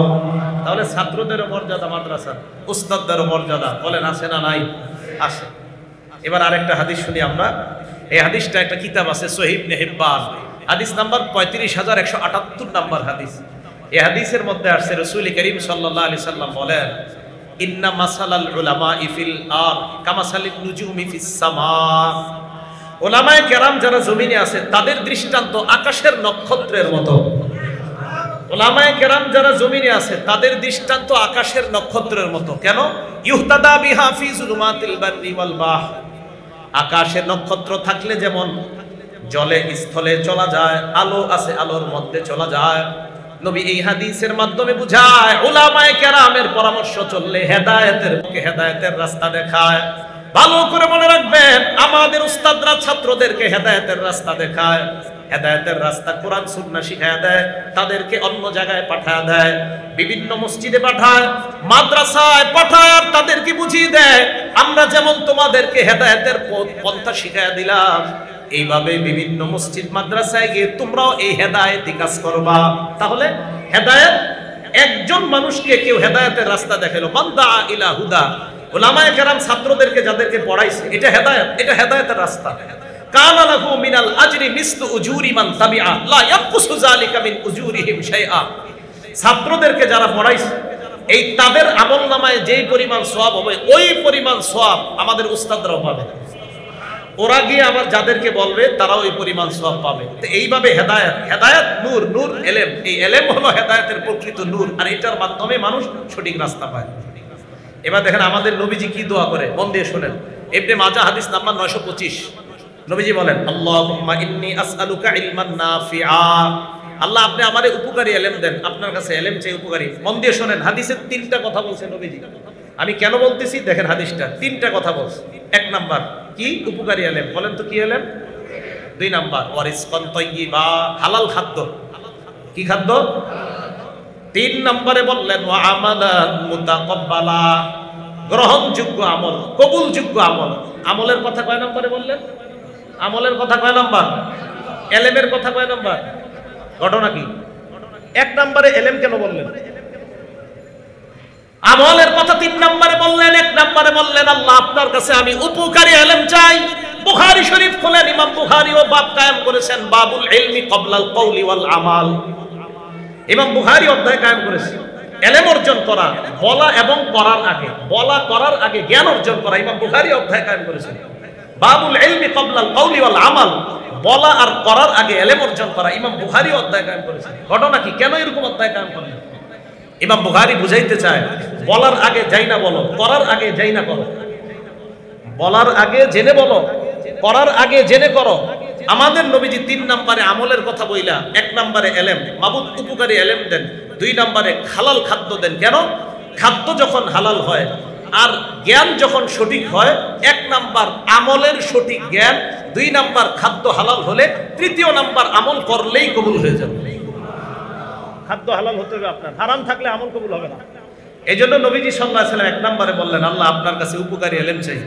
A: তাহলে ছাত্রদেরও মর্যাদা মাদ্রাসার, উস্তাদদেরও মর্যাদা, বলেন আছে না নাই? আছে। এবার আরেকটা হাদিস শুনি আমরা। এই হাদিসটা একটা কিতাব আছে সহিহ ইবনে হিব্বান, হাদিস নাম্বার ৩৫,১৭৮ নাম্বার হাদিস। এই হাদিসের মধ্যে আসছে রাসূল করিম সাল্লাল্লাহু আলাইহি সাল্লাম বলেন, ইন্না মাসালাল উলামাই ফিল আরদ কামাসালিন নুজুমি ফিস সামা, উলামায়ে কেরাম যারা জমিনে আছে তাদের দৃষ্টান্ত আকাশের নক্ষত্রের মতো। উলামায়ে কেরাম যারা জমিনে আছে তাদের দৃষ্টান্ত আকাশের নক্ষত্রের মতো। কেন? ইহতাদা বিহা ফি যুলুমাতিল বাররি ওয়াল বাহর, আকাশে নক্ষত্র থাকলে যেমন জলে স্থলে চলা যায়, আলো আছে আলোর মধ্যে চলা যায়, নবী এই হাদিসের মাধ্যমে বুঝায় উলামায়ে কেরামের পরামর্শ চললে হেদায়েতের রাস্তা দেখায়। ভালো করে মনে রাখবেন, আমাদের উস্তাদরা ছাত্রদেরকে হেদায়েতের রাস্তা দেখায়, হেদায়েতের রাস্তা কোরআন সুন্নাহ শিখায় দেয়, তাদেরকে অন্য জায়গায় পাঠায় দেয়, বিভিন্ন মসজিদে পাঠায়, মাদ্রাসায় পাঠায়, আর তাদেরকে বুঝিয়ে দেয় আমরা যেমন তোমাদেরকে হেদায়েতের পন্থা শিখায় দিলাম, এইভাবে বিভিন্ন মসজিদ মাদ্রাসায় গিয়ে তোমরাও এই হেদায়েতি কাজ করবা। তাহলে হেদায়েত, একজন মানুষকে কেউ হেদায়েতের রাস্তা দেখালো, বান্দা ইলা হুদা, উলামায়ে কেরাম ছাত্রদেরকে যাদেরকে পড়াইছে, এটা হেদায়েত, এটা হেদায়েতের রাস্তা। কানা লাহু মিনাল আজরি মিসলু উজুরি মান তাবিআ লা ইয়ানকুসু যালিকা মিন উজুরিহিম শাইআ, ছাত্রদেরকে যারা পড়াইছে এই তাদের আমলনামায় যেই পরিমাণ সওয়াব হবে ওই পরিমাণ সওয়াব আমাদের উস্তাদরাও পাবে। ওরা গিয়ে আবার যাদেরকে বলবে তারাও ওই পরিমাণ সওয়াব পাবে। তো এইভাবে হেদায়েত নূর, নূর এলেম, এই এলেম হলো হেদায়েতের প্রকৃত নূর, আর এটার মাধ্যমে মানুষ সঠিক রাস্তা পায়। এবার দেখেন আমাদের নবীজি কি দোয়া করে, মন দিয়ে শুনেন। ইবনে মাজাহ হাদিস নাম্বার 925, নবীজি বলেন, আল্লাহুম্মা ইন্নী আসআলুকা ইলমান নাফিআ, আল্লাহ আপনি আমারে উপকারী ইলম দেন, আপনার কাছে ইলম চাই উপকারী। মন দিয়ে শুনেন, হাদিসে 3টা কথা বলছে নবীজি। আমি কেন বলতেছি দেখেন, হাদিসটা 3টা কথা বলছে। 1 নাম্বার কি? উপকারী ইলম। বলেন তো কি ইলম? 2 নাম্বার ওয়ারিজকান তাইয়্যিবা, হালাল খাদ্য। কি খাদ্য? 3 নম্বরে বললেন ওয়া আমালান মুতাকাব্বালা, গ্রহণযোগ্য আমল, কবুলযোগ্য আমল। আমলের কথা কয় নম্বরে বললেন? আমলের কথা কয় নাম্বার? এলেমের কথা কয় নাম্বার? ঘটনা কি? 1 নম্বরে এলেম কেন বললেন? আমলের কথা 3 নম্বরে বললেন। 1 নম্বরে বললেন আল্লাহ আপনার কাছে আমি উপকারী এলেম চাই। বুখারী শরীফ খোলেন, ইমাম বুখারী ও বাব কায়েম করেছেন, বাবুল ইলমি ক্বাবলাল কওলি ওয়াল আমাল। ইমাম বুখারী অধ্যায় কায়েম করেছেন এলেম অর্জন করা, বলা এবং করার আগে, বলা করার আগে জ্ঞান অর্জন করা। ইমাম বুখারী অধ্যায় কায়েম করেছেন বাবুল ইলমি ক্বাবলাল কওলি ওয়াল আমাল, বলা আর করার আগে এলেম অর্জন করা। ইমাম বুখারী অধ্যায় কায়েম করেছেন। ঘটনা কি? কেন এরকম অধ্যায় কায়েম করলেন? ইমাম বুখারী বুঝাইতে চায় বলার আগে যাই না বলো, করার আগে যাই না করো। বলার আগে জেনে বলো, করার আগে জেনে করো। আমাদের নবীজি 3 নম্বরে আমলের কথা বইলা, 1 নম্বরে এলেম, মাবুদ উপকারী এলেম দেন, 2 নম্বরে হালাল খাদ্য দেন। কেন? খাদ্য যখন হালাল হয় আর জ্ঞান যখন সঠিক হয়, 1 নাম্বার আমলের সঠিক জ্ঞান, 2 নাম্বার খাদ্য হালাল হলে, 3য় নাম্বার আমল করলেই কবুল হয়ে যাবে। খাদ্য হালাল হতে হবে আপনার, হারাম থাকলে আমল কবুল হবে না। এই জন্য নবীজি সাল্লাল্লাহু আলাইহি ওয়াসাল্লাম 1 নম্বরে বললেন আল্লাহ আপনার কাছে উপকারী এলেম চাই,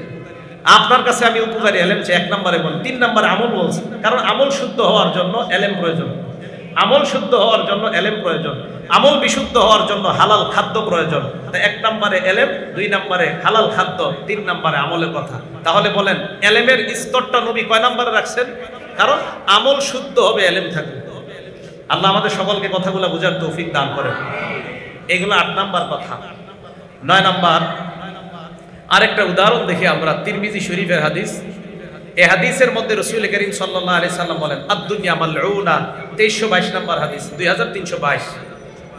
A: আপনার কাছে আমি উপকারী এলেম চাই। 1 নম্বরে বলেন। 3 নম্বরে আমল বলছে, কারণ আমল শুদ্ধ হওয়ার জন্য এলেম প্রয়োজন। আমল শুদ্ধ হওয়ার জন্য এলেম প্রয়োজন, আমল বিশুদ্ধ হওয়ার জন্য হালাল খাদ্য প্রয়োজন। এক নম্বরে এলেম, 2 নম্বরে হালাল খাদ্য, 3 নম্বরে আমলের কথা। তাহলে বলেন এলেমের স্তরটা নবী কয় নম্বরে রাখছেন? কারণ আমল শুদ্ধ হবে এলেম থাকবে। আল্লাহ আমাদের সকলকে কথাগুলো বুঝার তৌফিক দান করেন। এগুলো 8 নম্বর কথা। 9 নম্বর আরেকটা উদাহরণ দেখি আমরা, তিরমিজি শরীফের হাদিস। এই হাদিসের মধ্যে রাসূল করিম সাল্লাল্লাহু আলাইহি সাল্লাম বলেন আদ-দুনিয়া মালউনা, 2322 নম্বর হাদিস, 2322।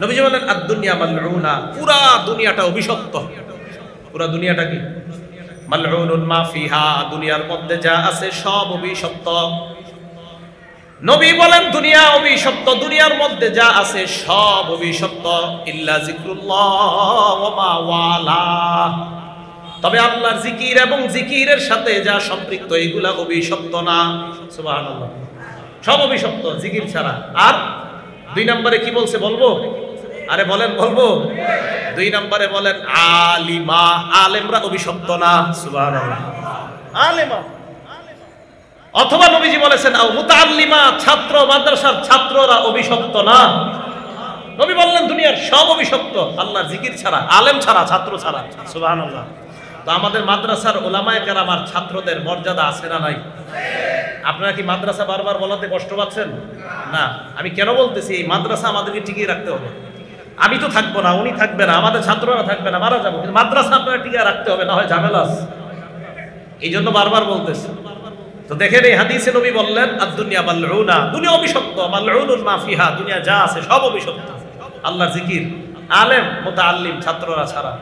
A: নবীজি বলেন আদ-দুনিয়া মালউনা, পুরা দুনিয়াটা অভিশপ্ত। পুরা দুনিয়াটা কি? মালউনুন মা ফিহা, দুনিয়ার মধ্যে যা আছে সব অভিশপ্ত। নবী বলেন দুনিয়া অভিশপ্ত, দুনিয়ার মধ্যে যা আছে সব অভিশপ্ত, ইল্লা যিকরুল্লাহ ওয়া মা ওয়ালা, তবে আল্লাহর জিকির এবং জিকিরের সাথে যা সম্পৃক্ত এগুলা অভিশপ্ত না। সুবহানাল্লাহ, সব অভিশপ্ত জিকির ছাড়া। আর 2 নম্বরে কি বলছে বলবো? আরে বলেন, বলবো। 2 নম্বরে বলেন আলিমা, আলেমরা অভিশপ্ত না। সুবহানাল্লাহ, আলেমা। অথবা নবীজি বলেছেন আও মুতাআল্লিমা, ছাত্র, মাদ্রাসার ছাত্ররা অভিশপ্ত না। নবী বললেন দুনিয়ার সব অভিশপ্ত আল্লাহর জিকির ছাড়া, আলেম ছাড়া, ছাত্র ছাড়া। সুবহানাল্লাহ। তো আমাদের মাদ্রাসার উলামায়ে কেরাম আর ছাত্রদের মর্যাদা আছে না নাই? আপনারা কি মাদ্রাসা বারবার বলাতে কষ্ট পাচ্ছেন? না। আমি কেন বলতেছি, এই মাদ্রাসা আমাদেরকে টিকিয়ে রাখতে হবে। আমি তো থাকবো না, উনি থাকবে না, আমাদের ছাত্ররা থাকবে না, মারা যাবো, কিন্তু মাদ্রাসা আপনারা টিকিয়ে রাখতে হবে, না হয় ঝামেলা আছে। এই জন্য বারবার বলতেছি। তো দেখেন এই হাদিসে নবী বললেন আদ-দুনিয়া মালউনা, দুনিয়া অভিশপ্ত, মালউনুন মা ফিহা, দুনিয়া যা আছে সব অভিশপ্ত আল্লাহর জিকির, আলেম, মুতাআল্লিম, ছাত্ররা ছাড়া।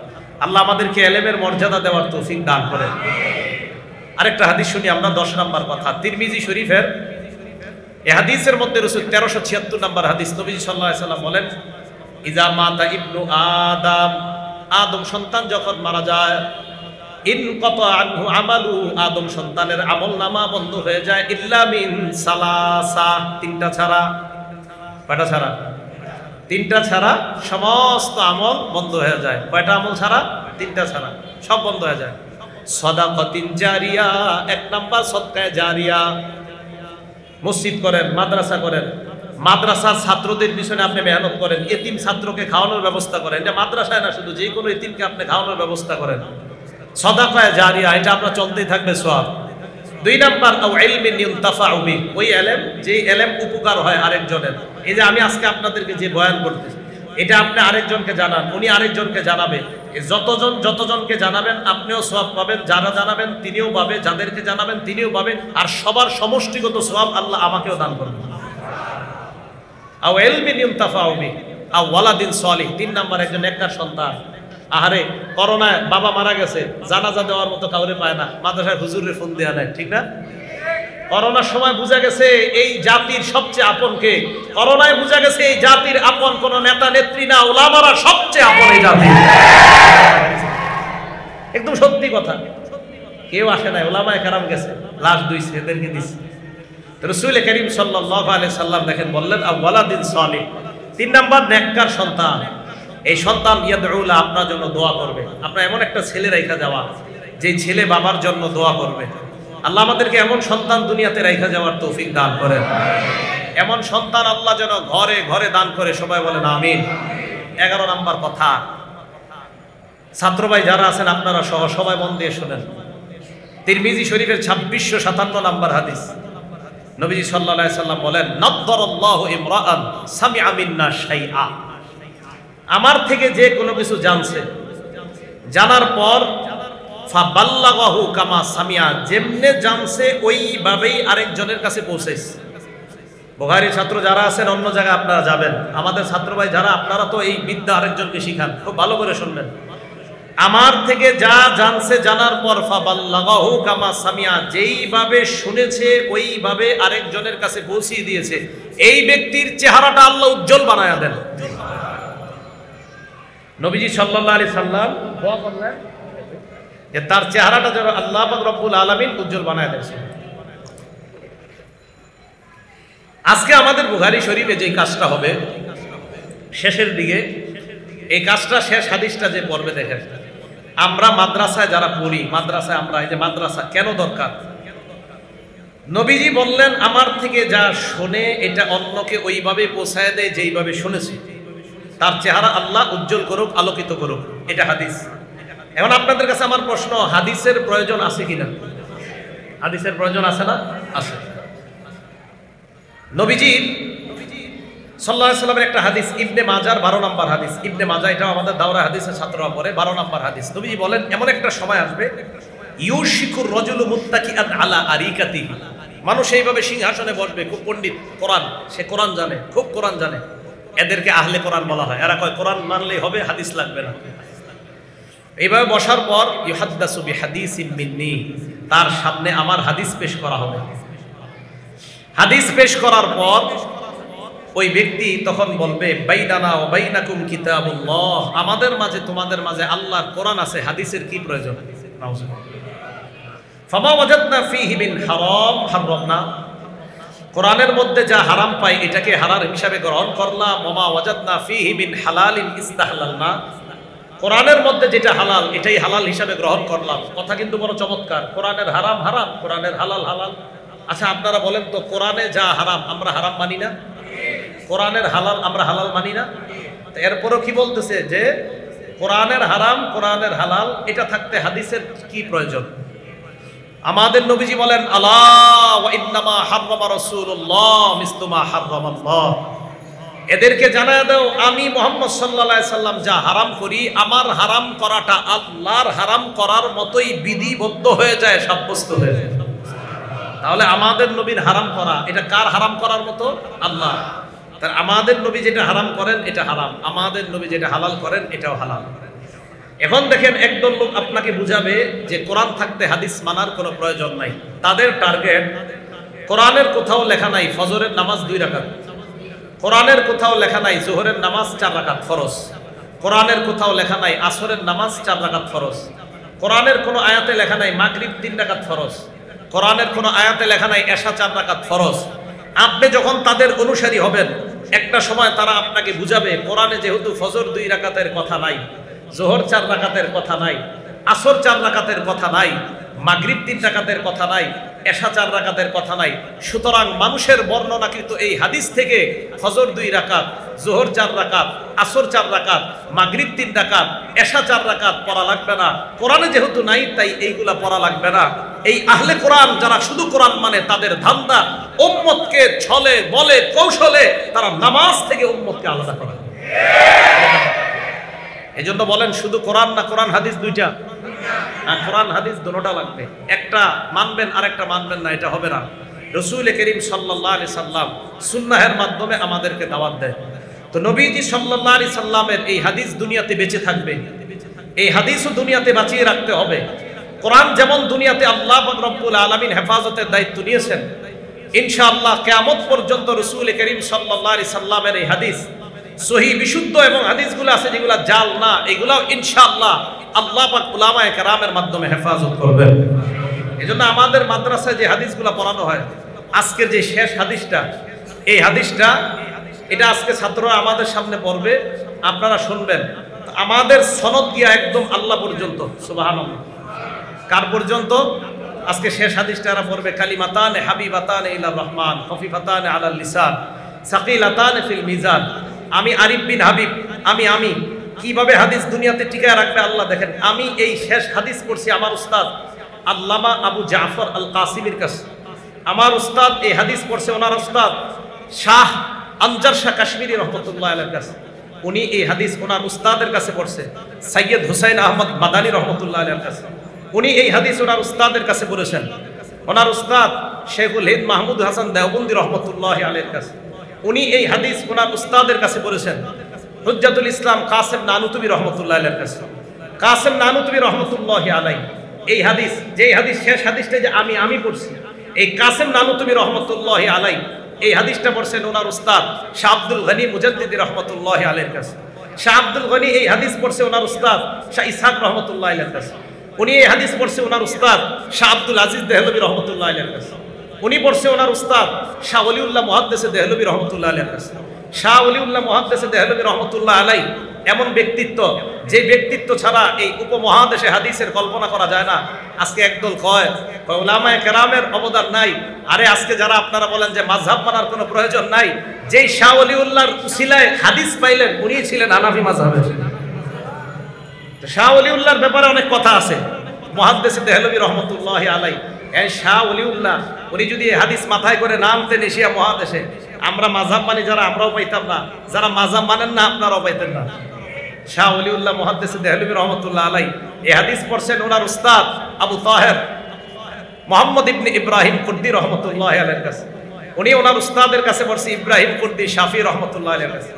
A: আল্লাহ আমাদেরকে এলেমের মর্যাদা দেওয়ার তৌফিক দান করেন। আরেকটা হাদিস শুনি আমরা, 10 নম্বর কথা, তিরমিজি শরীফের। এই হাদিসের মধ্যে রাসূল 1376 নম্বর হাদিস, নবী সাল্লাল্লাহু আলাইহি সাল্লাম বলেন ইজা মাতা ইবনু আদম, আদম সন্তান যখন মারা যায়, ইনকাতা আনহু আমালু, আদম সন্তানের আমলনামা বন্ধ হয়ে যায়, ইল্লা মিন সালাসা, 3টা ছাড়া। কয়টা ছাড়া? 3টা ছাড়া সমস্ত আমল বন্ধ হয়ে যায়। কয়টা আমল ছাড়া? 3টা ছাড়া, সব বন্ধ হয়ে যায়। সাদাকাতিন জারিয়া, 1 নাম্বার সদকায়ে জারিয়া। মসজিদ করেন, মাদ্রাসা করেন, মাদ্রাসার ছাত্রদের পিছনে আপনি মেহনত করেন, এতিম ছাত্রকে খাওয়ানোর ব্যবস্থা করেন, এটা মাদ্রাসায় না, শুধু যে কোনো এতিমকে আপনি খাওয়ানোর ব্যবস্থা করেন, সাদাকায়ে জারিয়া, এটা আপনার চলতেই থাকবে সওয়াব। 2 নাম্বার আও ইলমিন ইউনতাফাউ বি, ওই ইলম যে ইলম উপকার হয় আরেকজনের। এই যে আমি আজকে আপনাদেরকে যে বয়ান করতেছি, এটা আপনি আরেকজনকে জানান, উনি আরেকজনকে জানাবে। যতজনকে জানাবেন আপনিও সওয়াব পাবেন, যারা জানাবেন তিনিও পাবে, যাদেরকে জানাবেন তিনিও পাবে, আর সবার সমষ্টিগত সওয়াব আল্লাহ আমাকেও দান করবেন। আও ইলমিন ইউনতাফাউ বি আও ওয়ালাদিন সালিহ, 3 নাম্বার একজন নেককার সন্তান। আহারে করোনায় বাবা মারা গেছে, জানাজা দেওয়ার মতো কাউরে পায় না, মাদ্রাসার হুজুরের ফোন দেয়া নাই, ঠিক না? করোনার সময় বোঝা গেছে এই জাতির সবচেয়ে আপন কে? করোনায় বোঝা গেছে এই জাতির আপন কোন নেতা নেত্রী না, উলামারা সবচেয়ে আপন এই জাতির। একদম সত্যি কথা, কেউ আসে নাই, উলামায়ে কেরাম গেছে, লাশ দুইছে, এদেরকে দিছে। রাসূল করিম সাল্লাল্লাহু আলাইহি সাল্লাম দেখেন বললেন ওয়ালাদিন সালিহ, 3 নাম্বার নেককার সন্তান। এই সন্তান ইয়াদউলা, আপনার জন্য দোয়া করবে। আপনার এমন একটা ছেলে রাইখা যাওয়া, যে ছেলে বাবার জন্য দোয়া করবে। আল্লাহ আমাদেরকে এমন সন্তান দুনিয়াতে রাইখা যাওয়ার তৌফিক দান করেন। এমন সন্তান আল্লাহ যেন ঘরে ঘরে দান করে, সবাই বলেন আমিন। 11 নাম্বার কথা, ছাত্র ভাই যারা আছেন আপনারা সহ সবাই মন দিয়ে শুনেন। তিরমিজি শরীফের 2657 নাম্বার হাদিস, নবীজি সাল্লাল্লাহু আলাইহি সাল্লাম বলেন নাদ্দারাল্লাহু ইমরাআন সামিআ মিন্না শাইআ, আমার থেকে যে কোনো কিছু জানছে, জানার পর ফাবাল্লাগাহু কামা সামিআ, যেমনে জানছে ওইভাবেই আরেকজনের কাছে পৌঁছাইছে। বুখারীর ছাত্র যারা আছেন অন্য জায়গায় আপনারা যাবেন, আমাদের ছাত্র ভাই যারা আপনারা তো এই বিদ্যা আরেকজনকে শিখান, খুব ভালো করে শুনবেন। আমার থেকে যা জানছে, জানার পর ফাবাল্লাগাহু কামা সামিআ, যেইভাবে শুনেছে ওইভাবে আরেকজনের কাছে পৌঁছিয়ে দিয়েছে, এই ব্যক্তির চেহারাটা আল্লাহ উজ্জ্বল বানায়া দেন। নবীজি সাল্লাল্লাহু আলাইহি সাল্লাম দোয়া করলেন যে তার চেহারাটা যেন আল্লাহ পাক রব্বুল আলামিন উজ্জ্বল বানায় দেন। আজকে আমাদের বুখারী শরীফে যে কাজটা হবে শেষের দিকে, এই কাজটা শেষ হাদিসটা যে পড়বে দেখেন, আমরা মাদ্রাসায় যারা পড়ি, মাদ্রাসায় আমরা এই যে মাদ্রাসা কেন দরকার? নবীজি বললেন, আমার থেকে যা শোনে এটা অন্যকে ওইভাবে পৌঁছায় দেয় যেইভাবে শুনেছে, তার চেহারা আল্লাহ উজ্জ্বল করুক, আলোকিত করুক। এটা হাদিস। এখন আপনাদের কাছে আমার প্রশ্ন, হাদিসের প্রয়োজন আছে কিনা? হাদিসের প্রয়োজন আছে না? আছে। নবীজি সাল্লাল্লাহু আলাইহি সাল্লামের একটা হাদিস, ইবনে মাজার 12 নম্বর হাদিস। ইবনে মাজা, এটা আমাদের দাওরা হাদিসের ছাত্ররা পড়ে, 12 নম্বর হাদিস। নবীজি বলেন, এমন একটা সময় আসবে, ইউশিকুর রাজুলু মুত্তাকিআন আলা আরিকাতিহি, মানুষ এইভাবে সিংহাসনে বসবে, খুব পণ্ডিত, কোরআন, সে কোরআন জানে, খুব কোরআন জানে, এদেরকে আহলে কোরআন বলা হয়। এরা কয় কোরআন মানলেই হবে, হাদিস লাগবে না। এইভাবে বসার পর ইউহাদ্দাসু বিহাদিসিন মিন্নি, তার সামনে আমার হাদিস পেশ করা হবে। হাদিস পেশ করার পর ওই ব্যক্তি তখন বলবে, বাইনানা ওয়া বাইনাকুম কিতাবুল্লাহ, আমাদের মাঝে তোমাদের মাঝে আল্লাহর কোরআন আছে, হাদিসের কি প্রয়োজন? ফামা ওয়াজাদনা ফীহি মিন হারাম হারামনা, কোরআনের মধ্যে যা হারাম পাই এটাকে হালাল হিসাবে গ্রহণ করলাম। ওমা ওয়াজাদনা ফীহি মিন হালালিন ইস্তাহলালনা, কোরআনের মধ্যে যেটা হালাল এটাই হালাল হিসাবে গ্রহণ করলাম। কথা কিন্তু বড় চমৎকার। কোরআনের হারাম হারাম, কোরআনের হালাল হালাল। আচ্ছা আপনারা বলেন তো, কোরআনে যা হারাম আমরা হারাম মানি না? কোরআনের হালাল আমরা হালাল মানি না? এরপরও কি বলতেছে যে কোরআনের হারাম, কোরআনের হালাল, এটা থাকতে হাদিসের কি প্রয়োজন? আমাদের নবীজি বলেন, আলা ওয়া ইন্নামা হাররামা রাসূলুল্লাহ মিসলু মা হাররামাল্লাহ, এদেরকে জানায় দাও আমি মুহাম্মদ সাল্লাল্লাহু আলাইহি সাল্লাম যা হারাম করি, আমার হারাম করাটা আল্লাহর হারাম করার মতোই বিধিবদ্ধ হয়ে যায়, সাব্যস্ত হয়ে যায়। তাহলে আমাদের নবীর হারাম করা এটা কার হারাম করার মতো? আল্লাহ। তার আমাদের নবী যেটা হারাম করেন এটা হারাম, আমাদের নবী যেটা হালাল করেন এটাও হালাল। এখন দেখেন, একদল লোক আপনাকে বুঝাবে যে কোরআন থাকতে হাদিস মানার কোনো প্রয়োজন নাই। তাদের টার্গেট, কোরআনের কোথাও লেখা নাই ফজরের নামাজ 2 রাকাত, কোরআনের কোথাও লেখা নাই জোহরের নামাজ 4 রাকাত ফরজ, কোরআনের কোথাও লেখা নাই আসরের নামাজ 4 রাকাত ফরজ, কোরআনের কোনো আয়াতে লেখা নাই মাগরিব 3 রাকাত ফরজ, কোরআনের কোনো আয়াতে লেখা নাই এশা 4 রাকাত ফরজ। আপনি যখন তাদের অনুসারী হবেন, একটা সময় তারা আপনাকে বুঝাবে কোরআনে যেহেতু ফজর 2 রাকাতের কথা নাই, জোহর 4 রাকাতের কথা নাই, আসর 4 রাকাতের কথা নাই, মাগরিব 3 রাকাতের কথা নাই, এশা 4 রাকাতের কথা নাই, সুতরাং মানুষের বর্ণনাকৃত এই হাদিস থেকে ফজর 2 রাকাত, জোহর 4 রাকাত, আসর 4 রাকাত, মাগরিব 3 রাকাত, এশা 4 রাকাত পড়া লাগবে না। কোরআনে যেহেতু নাই তাই এইগুলা পড়া লাগবে না। এই আহলে কোরআন যারা শুধু কোরআন মানে, তাদের ধান্দা উম্মতকে ছলে বলে কৌশলে তারা নামাজ থেকে উম্মতকে আলাদা করে। এই জন্য বলেন, শুধু কোরআন না কোরআন হাদিস দুইটা? কোরআন হাদিস দুটোটা লাগবে। একটা মানবেন আর একটা মানবেন না, এটা হবে না। রাসূল করিম সাল্লাল্লাহু আলাইহি সাল্লাম সুন্নাহের মাধ্যমে আমাদেরকে দাওয়াত দেয়। তো নবীজি সাল্লাল্লাহু আলাইহি সাল্লামের এই হাদিস দুনিয়াতে বেঁচে থাকবে, এই হাদিসও দুনিয়াতে বাঁচিয়ে রাখতে হবে। কোরআন যেমন দুনিয়াতে আল্লাহ পাক রব্বুল আলামিন হেফাজতের দায়িত্ব নিয়েছেন, ইনশাআল্লাহ কিয়ামত পর্যন্ত রাসূল করিম সাল্লাল্লাহু আলাইহি সাল্লামের এই হাদিস সহিহ বিশুদ্ধ এবং হাদিসগুলো আছে যেগুলো জাল না, এগুলাও ইনশাআল্লাহ আল্লাহ পাক উলামায়ে কেরামের মাধ্যমে হেফাজত করবেন। এজন্য আমাদের মাদ্রাসায় যে হাদিসগুলো পড়ানো হয়, আজকের যে শেষ হাদিসটা, এই হাদিসটা এটা আজকে ছাত্ররা আমাদের সামনে পড়বে, আপনারা শুনবেন। আমাদের সনদ গিয়া একদম আল্লাহ পর্যন্ত, সুবহানাল্লাহ। কার পর্যন্ত? আজকে শেষ হাদিসটা এরা পড়বে, কালিমাতানে হাবিবাতানে ইলার রহমান খফিফাতানে আলাল লিসান সাকিলাতানে ফিল মিজান। আমি আরিফ বিন হাবিব, আমি কিভাবে হাদিস দুনিয়াতে টিকায় রাখবে আল্লাহ দেখেন। আমি এই শেষ হাদিস পড়ছি আমার উস্তাদ আল্লামা আবু জাফর আল কাসিমির কাছে। আমার উস্তাদ এই হাদিস পড়ছে ওনার উস্তাদ শাহ আনজার শাহ কাশ্মীরি রহমতুল্লাহ আলাইহির কাছে। উনি এই হাদিস ওনার উস্তাদের কাছে পড়ছে সৈয়দ হুসাইন আহমদ মাদানী রহমতুল্লাহ আলাইহির কাছে। উনি এই হাদিস ওনার উস্তাদের কাছে পড়েছেন। ওনার উস্তাদ শেখুল হিন্দ মাহমুদ হাসান দেওবন্দি রহমতুল্লাহ আলাইহির কাছে। উনি এই হাদিস ওনার উস্তাদের কাছে পড়েছেন হুজ্জাতুল ইসলাম কাসেম নানুতুবি রহমতুল্লাহ আলাইহির কাছে। কাসেম নানুতুবি রহমতুল্লাহ আলাইহি এই হাদিস, যেই হাদিস শেষ হাদিসটা যে আমি পড়ছি, এই কাসেম নানুতুবি রহমতুল্লাহ আলাইহি এই হাদিসটা পড়ছেন ওনার উস্তাদ শাহ আব্দুল গনি মুজাদ্দিদি রহমতুল্লাহ আলাইহির কাছে। শাহ আব্দুল গনি এই হাদিস পড়ছে ওনার উস্তাদ শাহ ইসহাক রহমতুল্লাহ আলাইহির কাছে। উনি এই হাদিস পড়ছে ওনার উস্তাদ শাহ আব্দুল আজিজ দেহলভী রহমতুল্লাহ আলাইহির কাছে। উনি পড়ছে ওনার উস্তাদ শাহ ওলিউল্লাহ মুহাদ্দিস দেহলভী রহমতুল্লাহ আলাইহির কাছে। শাহ ওলিউল্লাহ মুহাদ্দিস দেহলভী রহমতুল্লাহ আলাইহি এমন ব্যক্তিত্ব, যে ব্যক্তিত্ব ছাড়া এই উপমহাদেশে হাদিসের কল্পনা করা যায় না। আজকে একদল কয় উলামায়ে কেরামের অবদান নাই। আরে আজকে যারা আপনারা বলেন যে মাযহাব মানার কোনো প্রয়োজন নাই, যেই শাহ ওলিউল্লাহর উসিলায় হাদিস পাইলেন উনি ছিলেন হানাফি মাযহাবের। শাহ ওলিউল্লাহর ব্যাপারে অনেক কথা আছে। মুহাদ্দিস দেহলভী রহমতুল্লাহি আলাইহি, এই শাহ ওলিউল্লাহ উনি যদি হাদিস মাথায় করে না আনতেন এশিয়া মহাদেশে, আমরা মাযহাব মানি যারা আমরাও পাইতাম না, যারা মাযহাব মানেন না আপনারাও পাইতেন না। শাহ ওলিউল্লাহ মুহাদ্দিস দেহলভী রহমতুল্লাহ আলাইহি এই হাদিস পড়ছেন ওনার উস্তাদ আবু তাহের মুহাম্মদ ইবনে ইব্রাহিম কুর্দি রহমতুল্লাহি আলাইহির কাছে। উনি ওনার উস্তাদের কাছে পড়ছে ইব্রাহিম কুর্দি শাফি রহমতুল্লাহ আলাইহির কাছে।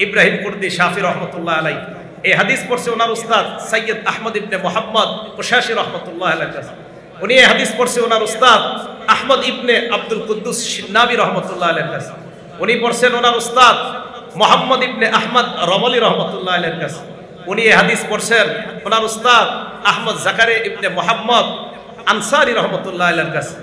A: ইব্রাহিম কুর্দি শাফি রহমতুল্লাহ আলাইহি এই হাদিস পড়ছে ওনার উস্তাদ সৈয়দ আহমদ ইবনে মুহাম্মদ কুশাশি রহমতুল্লাহ আলাইহির কাছে। উনি এই হাদিস পড়ছে ওনার উস্তাদ আহমদ ইবনে আব্দুল কুদ্দুস শিন্নাবি রহমতুল্লাহ আলাইহির কাছে। উনি পড়ছেন ওনার উস্তাদ মুহাম্মদ ইবনে আহমদ রমলি রহমতুল্লাহ আলাইহির কাছে। উনি এই হাদিস পড়ছেন ওনার উস্তাদ আহমদ জাকারিয়া ইবনে মুহাম্মদ আনসারী রহমতুল্লাহ আলাইহির কাছে।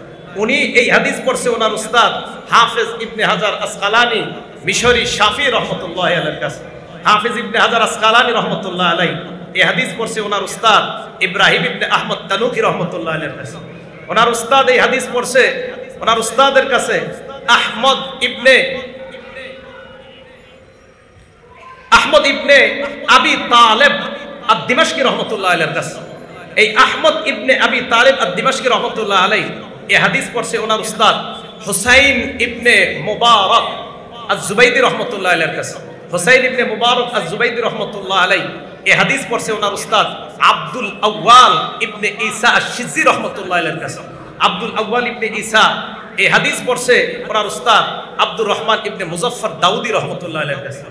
A: উনি এই হাদিস পড়ছে ওনার উস্তাদ হাফেজ ইবনে হাজার আসকালানি মিশরি শাফি রহমতুল্লাহ আলাইহির কাছে। হাফেজ ইবনে হাজার আসকালানি রহমতুল্লাহ আলাইহি এই হাদিস পড়ছে ওনার উস্তাদ ইব্রাহিম ইবনে আহমদ তানুকি রহমতুল্লাহ আলাইহির কাছে। ওনার উস্তাদ এই হাদিস পড়ছে ওনার উস্তাদের কাছে আহমদ ইবনে আবি তালেব আদ-দিমাশকি রহমতুল্লাহ আলাইহির কাছে। এই আহমদ ইবনে আবি তালেব আদ-দিমাশকি রহমতুল্লাহ আলাইহি এই হাদিস পড়ছে ওনার উস্তাদ হুসাইন ইবনে মুবারক আজ-জুবাইদি রহমতুল্লাহ আলাইহির কাছে। হুসাইন ইবনে মুবারক আজ-জুবাইদি রহমতুল্লাহ আলাইহি এই হাদিস পড়ছে ওনার উস্তাদ আব্দুল আউয়াল ইবনে ঈসা আশ-শিজি রহমতুল্লাহ আলাইহির কাছে। আব্দুল আউয়াল ইবনে ঈসা এই হাদিস পড়ছে ওনার উস্তাদ আব্দুর রহমান ইবনে মুজাফফর দাউদি রহমতুল্লাহ আলাইহির কাছে।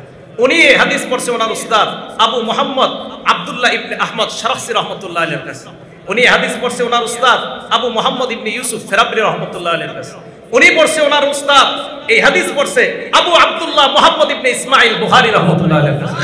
A: উনি এই হাদিস পড়ছে ওনার উস্তাদ আবু মুহাম্মদ আব্দুল্লাহ ইবনে আহমদ শারাফসি রহমতুল্লাহ আলাইহির কাছে। উনি এই হাদিস পড়ছে ওনার উস্তাদ আবু মুহাম্মদ ইবনে ইউসুফ ফেরাবরি রহমতুল্লাহ আলাইহির কাছে। উনি পড়ছে ওনার উস্তাদ এই হাদিস পড়ছে আবু আব্দুল্লাহ মুহাম্মদ ইবনে ইসমাঈল বুখারী রহমতুল্লাহ আলাইহির কাছে।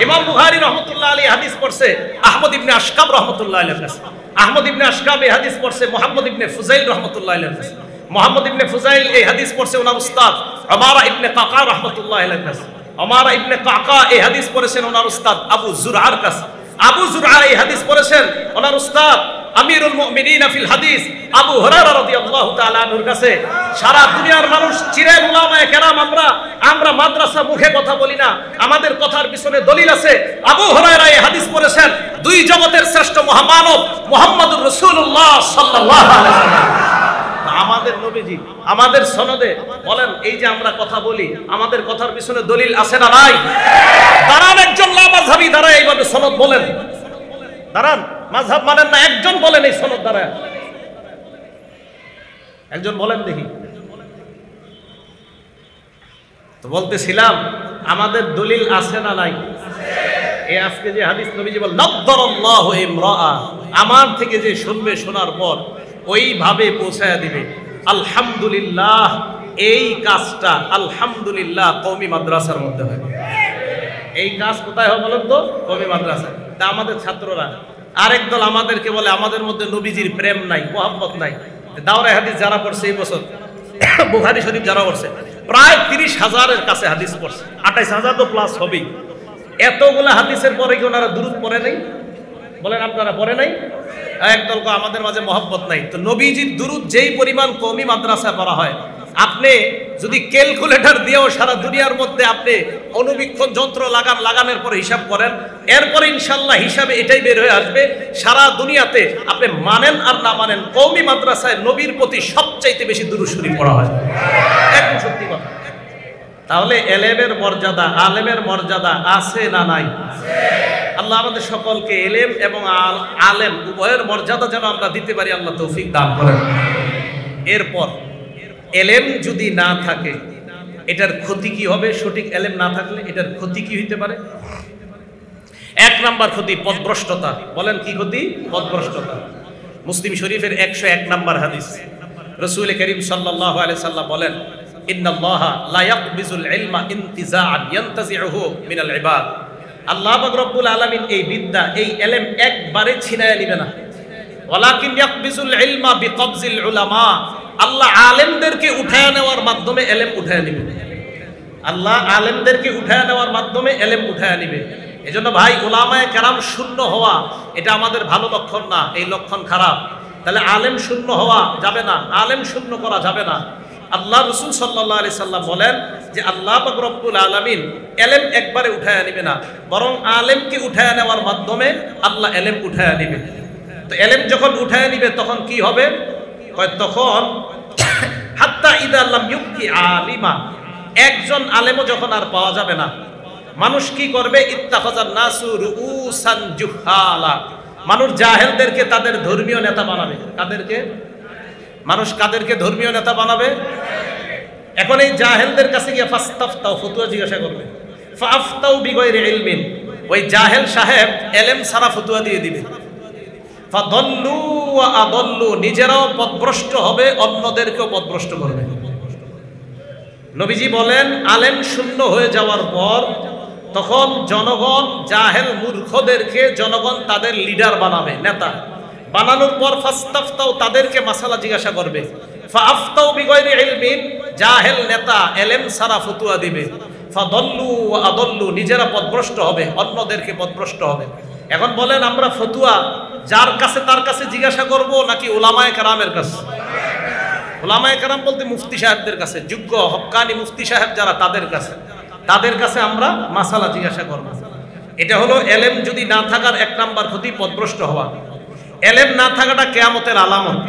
A: ইমাম বুখারী রহমতুল্লাহ আলাইহি হাদিস পড়ছে আহমদ ইবনে আশকাব রহমতুল্লাহ আলাইহির কাছে। আহমদ ইবনে আশকাব এই হাদিস পড়ছে মুহাম্মদ ইবনে ফুজাইল রহমতুল্লাহ আলাইহির কাছে। মুহাম্মদ ইবনে ফুজাইল এই হাদিস পড়ছে ওনার উস্তাদ উমারা ইবনে কাকা রহমতুল্লাহ আলাইহির কাছে। উমারা ইবনে কাকা এই হাদিস পড়েছেন ওনার উস্তাদ আবু জুরআর কাছে। আবু জুরআ এই হাদিস পড়েছেন ওনার উস্তাদ আমিরুল মুমিনিন ফিল হাদিস আবু হুরায়রা রাদিয়াল্লাহু তাআলা আনহুর কাছে। সারা দুনিয়ার মানুষ চিরে উলামায়ে কেরাম আমরা মাদ্রাসা মুখে কথা বলি না, আমাদের কথার পিছনে দলিল আছে। আবু হুরায়রা এই হাদিস পড়েছেন দুই জগতের শ্রেষ্ঠ মহামানব মুহাম্মদুর রাসূলুল্লাহ সাল্লাল্লাহু আলাইহি ওয়াসাল্লাম। আমাদের নবীজি আমাদের সনদে বলেন, এই যে আমরা কথা বলি আমাদের কথার পিছনে দলিল আছে না নাই? দাঁড়ান একজন লামাযহাবী দাঁড়ায় এইভাবে সনদ বলেন, দাঁড়ান মাযহাব মানেন না একজন বলেন এই সনদ দাঁড়ায়, একজন বলেন দেখি। তো বলতেছিলাম আমাদের দলিল আছে না নাই? এই আজকে যে হাদিস নবীজি বলেন নাদ্দারাল্লাহু ইমরাআ, আমার থেকে যে শুনবে শোনার পর ওইভাবে পৌঁছায়া দিবে। আলহামদুলিল্লাহ এই কাজটা আলহামদুলিল্লাহ কওমি মাদ্রাসার মধ্যে হয়। এই কাজ কোথায় হয় বলেন তো? কওমি মাদ্রাসা। তা আমাদের ছাত্ররা আরেক দল আমাদেরকে বলে আমাদের মধ্যে নবীজির প্রেম নাই, মোহাব্বত নাই। দাওরায়ে হাদিস যারা পড়ছে এই বছর বুখারী শরীফ যারা পড়ছে প্রায় 30,000-এর কাছে হাদিস পড়ছে, 28,000 তো প্লাস হবেই। এতগুলা হাদিসের পরে কি ওনারা দুরূদ পড়ে নাই? বলেন আপনারা পড়ে নাই? একদল আমাদের মাঝে মহব্বত নাই। তো নবীজির দুরূদ যেই পরিমাণ কওমি মাদ্রাসায় পড়া হয়, আপনি যদি ক্যালকুলেটর দিয়েও সারা দুনিয়ার মধ্যে আপনি অনুবীক্ষণ যন্ত্র লাগানোর পরে হিসাব করেন, এরপরে ইনশাল্লাহ হিসাবে এটাই বের হয়ে আসবে সারা দুনিয়াতে আপনি মানেন আর না মানেন কওমি মাদ্রাসায় নবীর প্রতি সবচাইতে বেশি দুরূদ শরীফ পড়া হয়। একদম সত্যি কথা। তাহলে এলেমের মর্যাদা, আলেমের মর্যাদা আছে না নাই? আল্লাহ আমাদের সকলকে এলেম এবং আলেম উভয়ের মর্যাদা যেন আমরা দিতে পারি, আল্লাহ তৌফিক দান করেন। এরপর এলেম যদি না থাকে এটার ক্ষতি কি হবে? সঠিক এলেম না থাকলে এটার ক্ষতি কি হইতে পারে? এক নাম্বার ক্ষতি পথভ্রষ্টতা। বলেন কি ক্ষতি? পথভ্রষ্টতা। মুসলিম শরীফের 101 নাম্বার হাদিস, রাসূল করিম সাল্লাল্লাহু আলাইহি সাল্লাম বলেন, ইন্নাল্লাহা লা ইয়াকবিজুল ইলমা ইনতিজাআন ইয়ানতাজিউহু মিনাল ইবাদ। আল্লাহ পাক রব্বুল আলামিন এই বিদ্যা, এই ইলম একবারে ছিনায় নেবে না। ওয়ালাকিন ইয়াকবিজুল ইলমা বিকবজিল উলামা, আল্লাহ আলেমদেরকে উঠায় নেওয়ার মাধ্যমে ইলম উঠায় নেবে। আল্লাহ আলেমদেরকে উঠায় নেওয়ার মাধ্যমে ইলম উঠায় নেবে। এজন্য ভাই উলামায়ে কেরাম শূন্য হওয়া এটা আমাদের ভালো লক্ষণ না, এই লক্ষণ খারাপ। তাহলে আলেম শূন্য হওয়া যাবে না, আলেম শূন্য করা যাবে না। আল্লাহ রাসূল সাল্লাল্লাহু আলাইহি সাল্লাম বলেন যে আল্লাহ পাক রব্বুল আলামিন এলেম একবারে উঠায় নেবে না, বরং আলেমকে উঠায় নেওয়ার মাধ্যমে আল্লাহ এলেম উঠায় নেবে। তো এলেম যখন উঠায় নিবে তখন কি হবে? তখন হাত্তা ইদা লাম ইউবকি আলিমা, একজন আলেমও যখন আর পাওয়া যাবে না, মানুষ কি করবে? ইত্তাখাযান নাসু রুউসান জুহালা, মানুষ জাহেলদেরকে তাদের ধর্মীয় নেতা বানাবে। কাদেরকে? মানুষ কাদেরকে ধর্মীয় নেতা বানাবে? এখন এই জাহেলদের কাছে গিয়ে ফাস্তাফতাও, ফতোয়া জিজ্ঞাসা করবে। ফাফতাউ বিগাইরি ইলমিন, ওই জাহেল সাহেব এলেম ছাড়া ফতোয়া দিয়ে দিবে। ফাদাল্লু ওয়া আদাল্লু, নিজেরাও পথভ্রষ্ট হবে, অন্যদেরকেও পথভ্রষ্ট করবে। নবীজি বলেন আলেম শূন্য হয়ে যাওয়ার পর তখন জনগণ জাহেল মূর্খদেরকে জনগণ তাদের লিডার বানাবে, নেতা বানানোর পর ফাস্তাফতাও, তাদেরকে মাসালা জিজ্ঞাসা করবে। ফাআফতাউ বিগাইরি ইলমিন, জাহেল নেতা এলেম ছাড়া ফতোয়া দিবে। ফাদাল্লু ওয়া আদাল্লু, নিজেরা পথভ্রষ্ট হবে, অন্যদেরকে পথভ্রষ্ট হবে। এখন বলেন আমরা ফতোয়া যার কাছে তার কাছে জিজ্ঞাসা করব নাকি উলামায়ে কেরামের কাছে? উলামায়ে কেরাম বলতে মুফতি সাহেবদের কাছে, যোগ্য হক্কানি মুফতি সাহেব যারা তাদের কাছে আমরা মাসালা জিজ্ঞাসা করব। এটা হলো এলেম যদি না থাকার এক নাম্বার ক্ষতি, পথভ্রষ্ট হওয়া। এলেম না থাকাটা কিয়ামতের আলামত।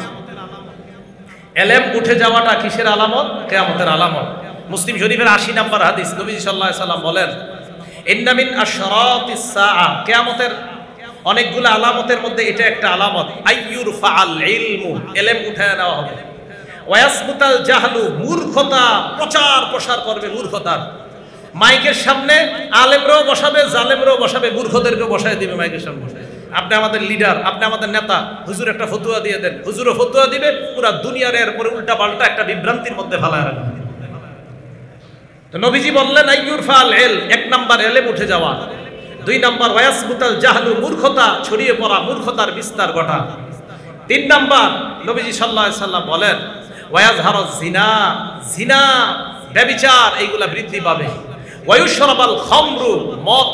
A: এলেম উঠে যাওয়াটা কিসের আলামত? কিয়ামতের আলামত। মুসলিম শরীফের 80 নম্বর হাদিস, নবী সাল্লাল্লাহু আলাইহি সাল্লাম বলেন ইন্না মিন আশরাতিস সাআ, কিয়ামতের অনেকগুলো আলামতের মধ্যে এটা একটা আলামত। আইয়ুর ফাআল ইলমু, এলেম উঠায় নেওয়া হবে। ওয়ায়াসবুতাল জাহলু, মূর্খতা প্রচার প্রসার করবে, মূর্খতার। মাইকের সামনে আলেমরাও বসাবে, জালেমরাও বসাবে, মূর্খদেরকেও বসায় দিবে মাইকের সামনে। আপনি আমাদের লিডার, আপনি আমাদের নেতা, হুজুর একটা ফতোয়া দিয়ে দেন, হুজুরও ফতোয়া দিবে, পুরা দুনিয়ার এরপরে উল্টা পাল্টা একটা বিভ্রান্তির মধ্যে ফেলায় রাখবে। তো নবীজি বললেন আইয়ুর ফাআল ইলম, এক নাম্বার এলেম উঠে যাওয়া। 2 নাম্বার ওয়ায়াসবুতাল জাহলু, মূর্খতা ছড়িয়ে পড়া, মূর্খতার বিস্তার ঘটা। 3 নাম্বার নবীজি সাল্লাল্লাহু আলাইহি সাল্লাম বলেন ওয়ায়াজহারুজ জিনা, জিনা ব্যভিচার এইগুলা বৃদ্ধি পাবে। ওয়ায়ুশরাবাল খামরু, মদ